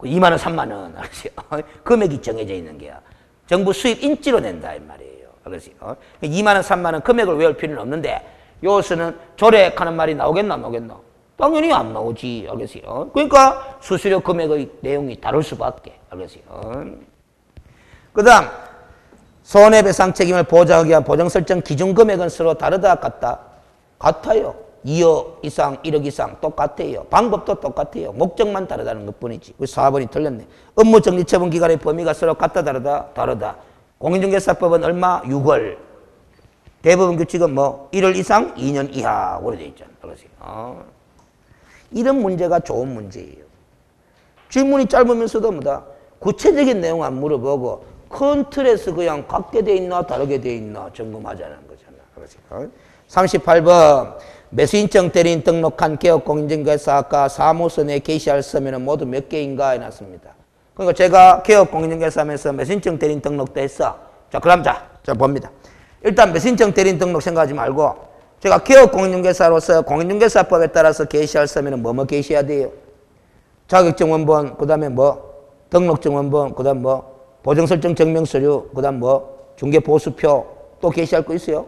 2만 원, 3만 원. 알았어요? 금액이 정해져 있는 게야. 정부 수입 인지로 낸다 이 말이에요. 알았어요? 2만 원, 3만 원 금액을 외울 필요는 없는데 요서는 조례하는 말이 나오겠나 안 나오겠나? 당연히 안 나오지. 알겠어요? 그러니까 수수료 금액의 내용이 다를 수밖에. 알겠어요? 그 다음 손해배상 책임을 보장하기 위한 보정 설정 기준 금액은 서로 다르다 같다? 같아요. 2억 이상, 1억 이상 똑같아요. 방법도 똑같아요. 목적만 다르다는 것뿐이지. 4번이 틀렸네. 업무 정리 처분 기간의 범위가 서로 같다 다르다? 다르다. 공인중개사법은 얼마? 6월. 대법원 규칙은 뭐 1월 이상, 2년 이하 오래돼 있잖아. 이런 문제가 좋은 문제예요. 질문이 짧으면서도 뭐다? 구체적인 내용 안 물어보고 큰 틀에서 그냥 같게 돼 있나 다르게 돼 있나 점검하자는 거잖아. 38번 매수신청 대리인 등록한 개업공인중개사가 사무소 내 게시할 서면은 모두 몇 개인가 해놨습니다. 그러니까 제가 개업공인중개사 하면서 매수신청 대리인 등록도 했어. 자 그럼 자 봅니다. 일단 매수신청 대리인 등록 생각하지 말고 제가 개업공인중개사로서 공인중개사법에 따라서 게시할 서면은 뭐뭐 게시해야 돼요? 자격증 원본, 그 다음에 뭐 등록증 원본, 그 다음 뭐 보정설정 증명서류, 그 다음 뭐 중개보수표 또 게시할 거 있어요?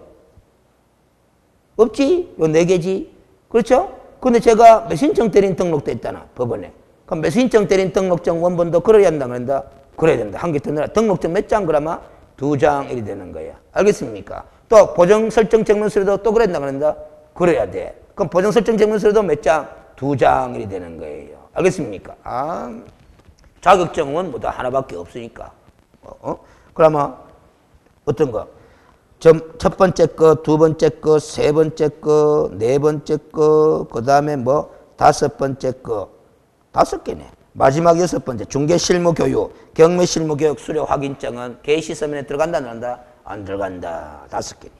없지? 요 4개지? 그렇죠? 근데 제가 매수신청 대리인 등록도 했잖아, 법원에. 그럼 매수신청 대리인 등록증 원본도 그래야 한다, 그런다? 그래야 된다. 한 개 더 넣어라. 등록증 몇 장 그러면? 2장 이리 되는 거야. 알겠습니까? 또 보정설정 증명서류도 또 그랬나, 그런다? 그래야 돼. 그럼 보정설정 증명서류도 몇 장? 2장 이리 되는 거예요. 알겠습니까? 자격증은 뭐다 하나밖에 없으니까. 그러면 어떤 거? 첫 번째 거, 두 번째 거, 세 번째 거, 네 번째 거, 그 다음에 뭐 다섯 번째 거, 5개네. 마지막 6번째 중개실무교육, 경매실무교육 수료 확인증은 게시서면에 들어간다 안 들어간다? 안 들어간다. 5개네.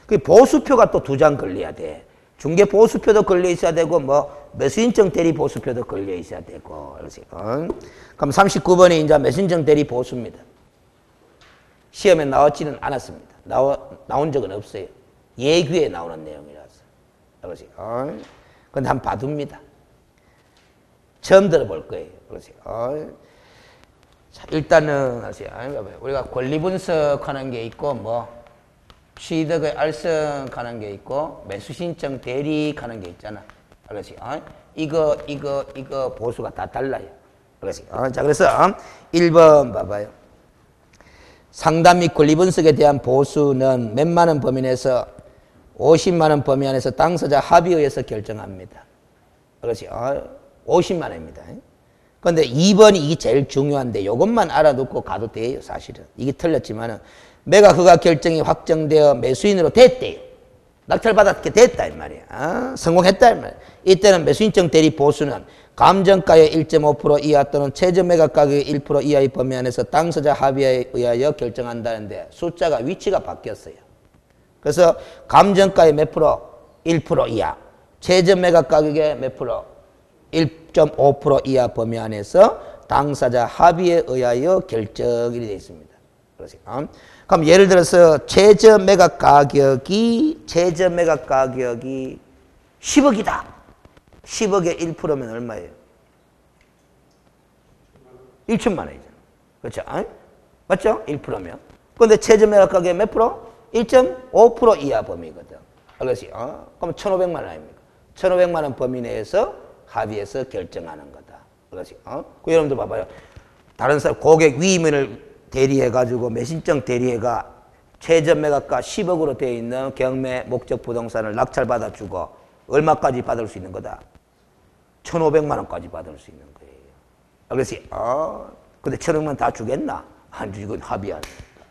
그 보수표가 또 2장 걸려야 돼. 중개 보수표도 걸려 있어야 되고 뭐 매수신청 대리 보수표도 걸려 있어야 되고. 그럼 39번이 이제 매수신청 대리 보수입니다. 시험에 나왔지는 않았습니다. 나온 적은 없어요. 예규에 나오는 내용이라서. 근데 한번 봐둡니다. 처음 들어볼 거예요. 자, 일단은 우리가 권리 분석하는 게 있고 뭐 취득의 알선하는 게 있고 매수신청 대리하는 게 있잖아. 이거 보수가 다 달라요. 자, 그래서 1번 봐봐요. 상담 및 권리 분석에 대한 보수는 몇만 원 범위 내에서 50만 원 범위 안에서 당사자 합의에 의해서 결정합니다. 50만 원입니다. 그런데 2번이 이게 제일 중요한데 이것만 알아두고 가도 돼요. 사실은. 이게 틀렸지만은 매가 그가 결정이 확정되어 매수인으로 됐대요. 낙찰받았게 됐다 이 말이야. 성공했다 이 말이야. 이때는 매수신청 대리 보수는 감정가의 1.5% 이하 또는 최저 매각 가격의 1% 이하의 범위 안에서 당사자 합의에 의하여 결정한다는데 숫자가 위치가 바뀌었어요. 그래서 감정가의 몇 프로? 1% 이하. 최저 매각 가격의 몇 프로? 1.5% 이하 범위 안에서 당사자 합의에 의하여 결정이 되어 있습니다. 그렇죠? 그럼 예를 들어서 최저 매각 가격이 10억이다. 10억에 1%면 얼마예요? 1천만 원이잖아. 그렇죠? 맞죠? 1%면. 그런데 최저 매각 가격이 몇 프로? 1.5% 이하 범위거든. 그렇지? 그럼 1,500만 원 아닙니까? 1,500만 원 범위 내에서 합의해서 결정하는 거다. 그렇지? 그 여러분들 봐봐요. 다른 사람 고객 위임을 대리해가지고 매신증 대리해가 최저 매각가 10억으로 되어 있는 경매 목적 부동산을 낙찰받아주고 얼마까지 받을 수 있는 거다? 1,500만 원까지 받을 수 있는 거예요. 알겠지? 근데 1,500만 다 주겠나? 안 주고 합의한.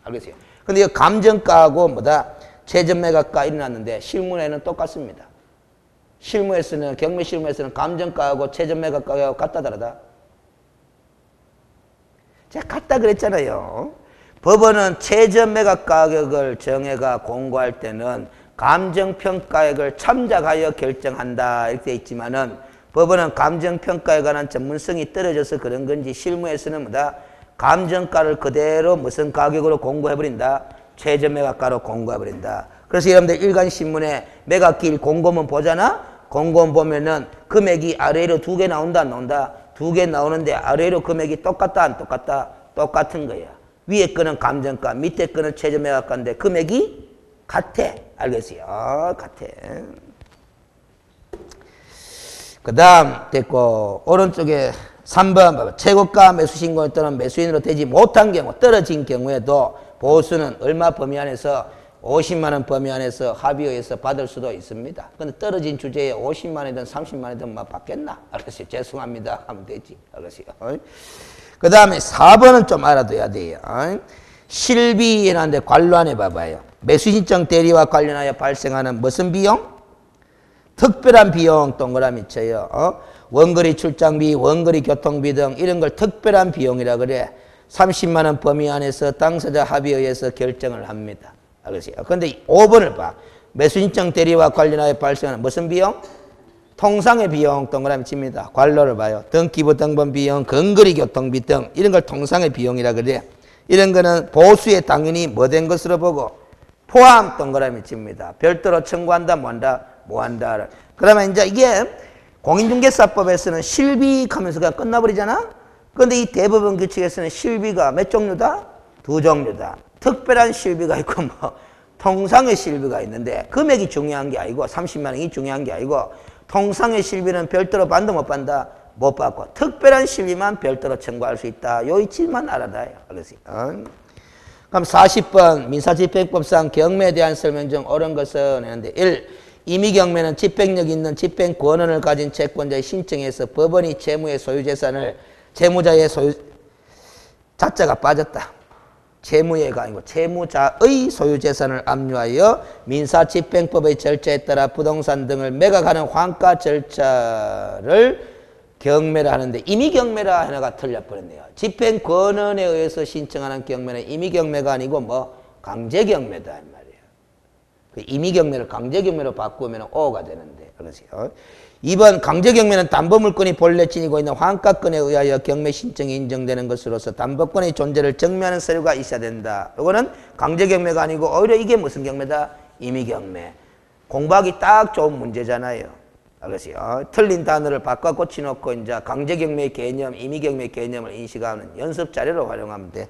알겠어요? 근데 이 감정가하고 뭐다? 최저 매각가 일어났는데 실무에는 똑같습니다. 실무에서는 경매 실무에서는 감정가하고 최저 매각가하고 같다 다르다? 제가 같다 그랬잖아요. 법원은 최저 매각 가격을 정해가 공고할 때는 감정평가액을 참작하여 결정한다 이렇게 되어 있지만은 법원은 감정평가에 관한 전문성이 떨어져서 그런 건지 실무에서는 뭐다? 감정가를 그대로 무슨 가격으로 공고해버린다? 최저 매각가로 공고해버린다. 그래서 여러분들 일간신문에 매각기일 공고문 보잖아? 공고문 보면은 금액이 아래로 2개 나온다 안 나온다? 2개 나오는데 아래로 금액이 똑같다 안 똑같다? 똑같은 거야. 위에 거는 감정가, 밑에 거는 최저 매각가인데 금액이 같아. 알겠어요? 같아. 그 다음 됐고 오른쪽에 3번 봐봐. 최고가 매수 신고에 또는 매수인으로 되지 못한 경우 떨어진 경우에도 보수는 얼마 범위 안에서 50만 원 범위 안에서 합의해서 받을 수도 있습니다. 근데 떨어진 주제에 50만 원이든 30만 원이든 뭐 받겠나? 알겠어요? 죄송합니다 하면 되지. 알겠어요? 그 다음에 4번은 좀 알아둬야 돼요. 실비라는데 관로안에 봐봐요. 매수신청 대리와 관련하여 발생하는 무슨 비용? 특별한 비용 동그라미 쳐요. 원거리 출장비, 원거리 교통비 등 이런 걸 특별한 비용이라 그래. 30만 원 범위 안에서 당사자 합의에 의해서 결정을 합니다. 알겠어요? 그런데 5번을 봐. 매수신청 대리와 관련하여 발생하는 무슨 비용? 통상의 비용 동그라미 칩니다. 관로를 봐요. 등기부 등본 비용, 근거리 교통비 등 이런 걸 통상의 비용이라 그래. 이런 거는 보수에 당연히 뭐 된 것으로 보고 포함 동그라미 칩니다. 별도로 청구한다 뭐한다? 뭐한다. 그러면 이제 이게 공인중개사법에서는 실비하면서가 끝나버리잖아. 그런데 이 대법원 규칙에서는 실비가 몇 종류다? 2종류다. 특별한 실비가 있고 뭐 통상의 실비가 있는데 금액이 중요한 게 아니고 30만 원이 중요한 게 아니고 통상의 실비는 별도로 받는다 못 받는다? 못 받고 특별한 실비만 별도로 청구할 수 있다. 요 이치만 알아둬요. 알겠어요? 그럼 40번 민사집행법상 경매에 대한 설명 중 옳은 것은 했는데 1. 임의경매는 집행력 있는 집행 권한을 가진 채권자의 신청에서 법원이 채무의 소유재산을 채무자의 자자가 빠졌다. 채무의가 아니고 채무자의 소유재산을 압류하여 민사집행법의 절차에 따라 부동산 등을 매각하는 환가 절차를 경매를 하는데 임의경매라 하나가 틀려버렸네요. 집행권한에 의해서 신청하는 경매는 임의경매가 아니고 뭐 강제경매다 이 말이에요. 그 임의경매를 강제경매로 바꾸면 오가 되는데 그러세요. 2번 강제경매는 담보물권이 본래 지니고 있는 환가권에 의하여 경매 신청이 인정되는 것으로서 담보권의 존재를 증명하는 서류가 있어야 된다. 이거는 강제경매가 아니고 오히려 이게 무슨 경매다? 임의경매. 공부하기 딱 좋은 문제잖아요. 알겠어요? 틀린 단어를 바꿔 고치놓고 이제 강제경매의 개념, 임의경매의 개념을 인식하는 연습 자료로 활용하면 돼.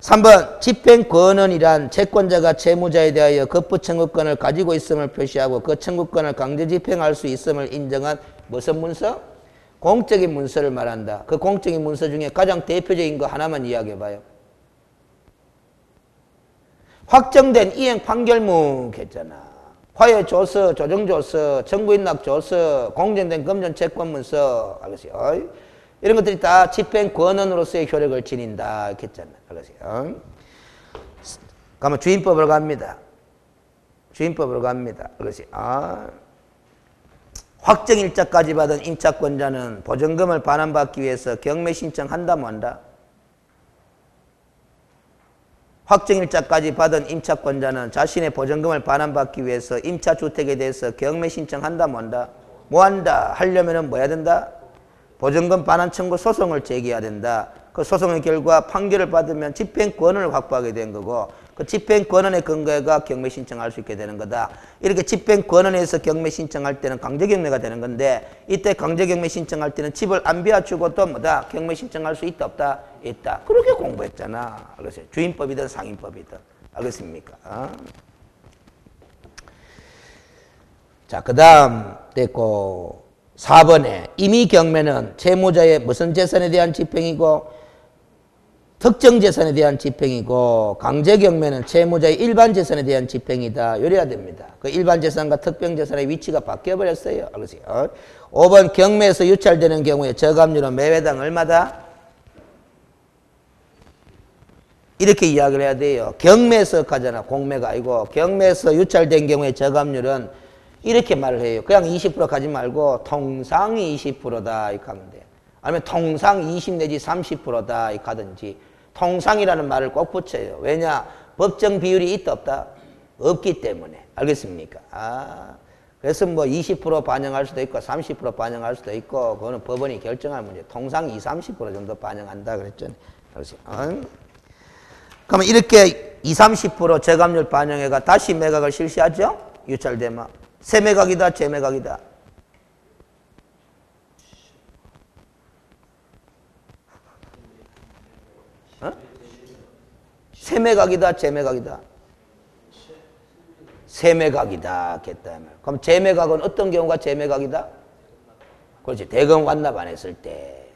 3번 집행권한이란 채권자가 채무자에 대하여 급부 청구권을 가지고 있음을 표시하고 그 청구권을 강제 집행할 수 있음을 인정한 무슨 문서? 공적인 문서를 말한다. 그 공적인 문서 중에 가장 대표적인 거 하나만 이야기해봐요. 확정된 이행 판결문 했잖아. 화해조서, 조정조서, 정부인락조서, 공정된 금전채권문서 알겠어요? 이런 것들이 다 집행권한으로서의 효력을 지닌다 했잖아. 알겠어요? 그러면 주인법으로 갑니다. 주인법으로 갑니다. 알겠어요? 확정일자까지 받은 임차권자는 보증금을 반환받기 위해서 경매 신청한다 뭐한다? 확정일자까지 받은 임차권자는 자신의 보증금을 반환받기 위해서 임차주택에 대해서 경매 신청한다 뭐한다? 뭐한다? 하려면은 뭐 해야 된다? 보증금 반환 청구 소송을 제기해야 된다. 그 소송의 결과 판결을 받으면 집행권을 확보하게 된 거고 그 집행권한의 근거가 경매 신청할 수 있게 되는 거다. 이렇게 집행권한에서 경매 신청할 때는 강제경매가 되는 건데 이때 강제경매 신청할 때는 집을 안 비워주고 또 뭐다? 경매 신청할 수 있다 없다? 있다. 그렇게 공부했잖아. 알겠어요? 주임법이든 상임법이든. 알겠습니까? 자, 그 다음 됐고 4번에 임의 경매는 채무자의 무슨 재산에 대한 집행이고 특정 재산에 대한 집행이고 강제 경매는 채무자의 일반 재산에 대한 집행이다. 이래야 됩니다. 그 일반 재산과 특정 재산의 위치가 바뀌어 버렸어요. 알겠어요? 5번 경매에서 유찰되는 경우에 저감률은 매회당 얼마다? 이렇게 이야기를 해야 돼요. 경매에서 가잖아. 공매가 아니고 경매에서 유찰된 경우에 저감률은 이렇게 말을 해요. 그냥 20% 가지 말고 통상 20%다 이렇게 하면 돼요. 아니면 통상 20 내지 30%다 이렇게 하든지 통상이라는 말을 꼭 붙여요. 왜냐? 법정 비율이 있다 없다? 없기 때문에. 알겠습니까? 그래서 뭐 20% 반영할 수도 있고 30% 반영할 수도 있고 그거는 법원이 결정할 문제. 통상 20, 30% 정도 반영한다 그랬잖아요. 그러면 이렇게 20, 30% 저감률 반영해가 다시 매각을 실시하죠? 유찰되면. 새 매각이다, 재매각이다. 새 매각이다, 재매각이다. 새 매각이다, 겠다. 그럼 재매각은 어떤 경우가 재매각이다? 그렇지. 대금 완납 안 했을 때,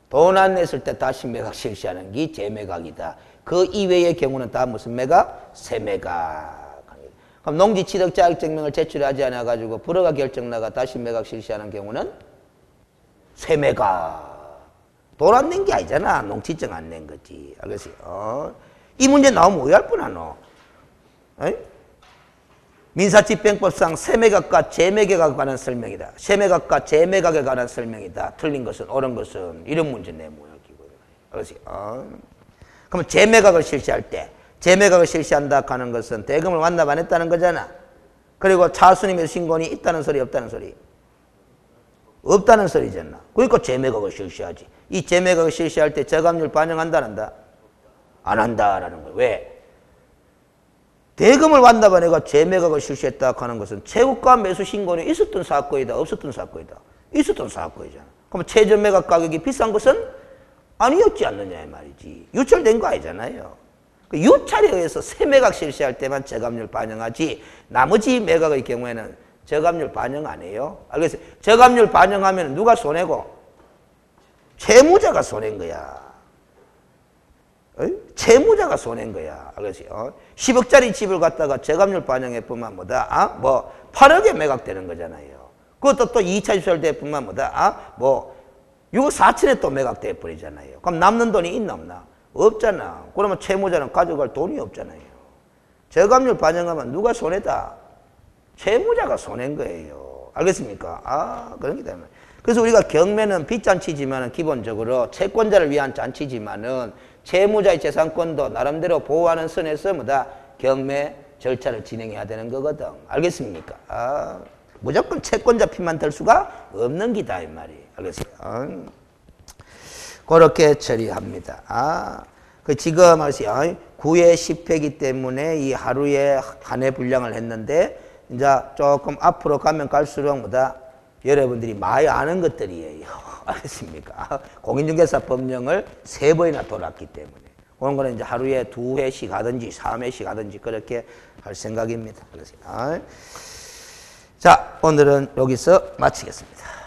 돈 안 냈을 때 다시 매각 실시하는 게 재매각이다. 그 이외의 경우는 다 무슨 매각? 새 매각. 그럼 농지 취득 자격증명을 제출하지 않아 가지고 불허가 결정 나가 다시 매각 실시하는 경우는 새 매각. 돈 안 낸 게 아니잖아. 농지증 안 낸 거지. 알겠어요? 이 문제 나오면 오해할 뻔하노. 민사집행법상 새매각과 재매각에 관한 설명이다. 새매각과 재매각에 관한 설명이다. 틀린 것은 옳은 것은 이런 문제 내모야. 알겠어요? 그러면 재매각을 실시할 때 재매각을 실시한다 하는 것은 대금을 완납 안 했다는 거잖아. 그리고 차수님의 신고는 있다는 소리 없다는 소리? 없다는 소리잖아. 그러니까 재매각을 실시하지. 이 재매각을 실시할 때 저감률 반영한다 안 한다? 안 한다라는 거예요. 왜? 대금을 완납 안 해가 재매각을 실시했다 하는 것은 채무가 매수 신고는 있었던 사건이다 없었던 사건이다? 있었던 사건이잖아. 그럼 최저 매각 가격이 비싼 것은 아니었지 않느냐 이 말이지. 유찰된 거 아니잖아요. 유찰에 의해서 새 매각 실시할 때만 저감률 반영하지 나머지 매각의 경우에는 저감률 반영 안 해요. 알겠어요? 저감률 반영하면 누가 손해고? 채무자가 손해인 거야. 채무자가 손해인 거야. 알겠어요? 10억짜리 집을 갖다가 저감률 반영해 보면 뭐다? 8억에 매각되는 거잖아요. 그것도 또 2차 유찰돼 보면 뭐다? 6억 4천에 또 매각돼 버리잖아요. 그럼 남는 돈이 있나 없나? 없잖아. 그러면 채무자는 가져갈 돈이 없잖아요. 저감률 반영하면 누가 손해다? 채무자가 손해인 거예요. 알겠습니까? 그런 게 때문에. 그래서 우리가 경매는 빚잔치지만은 기본적으로 채권자를 위한 잔치지만은 채무자의 재산권도 나름대로 보호하는 선에서 뭐다? 경매 절차를 진행해야 되는 거거든. 알겠습니까? 무조건 채권자 피만 들 수가 없는 기다 이 말이에요. 알겠어요? 그렇게 처리합니다. 지금 아시죠? 9회 10회이기 때문에 이 하루에 한 회 분량을 했는데 이제 조금 앞으로 가면 갈수록 뭐다? 여러분들이 많이 아는 것들이에요. 알겠습니까? 공인중개사 법령을 3번이나 돌았기 때문에 그런 거는 이제 하루에 2회씩 하든지 3회씩 하든지 그렇게 할 생각입니다. 자, 오늘은 여기서 마치겠습니다.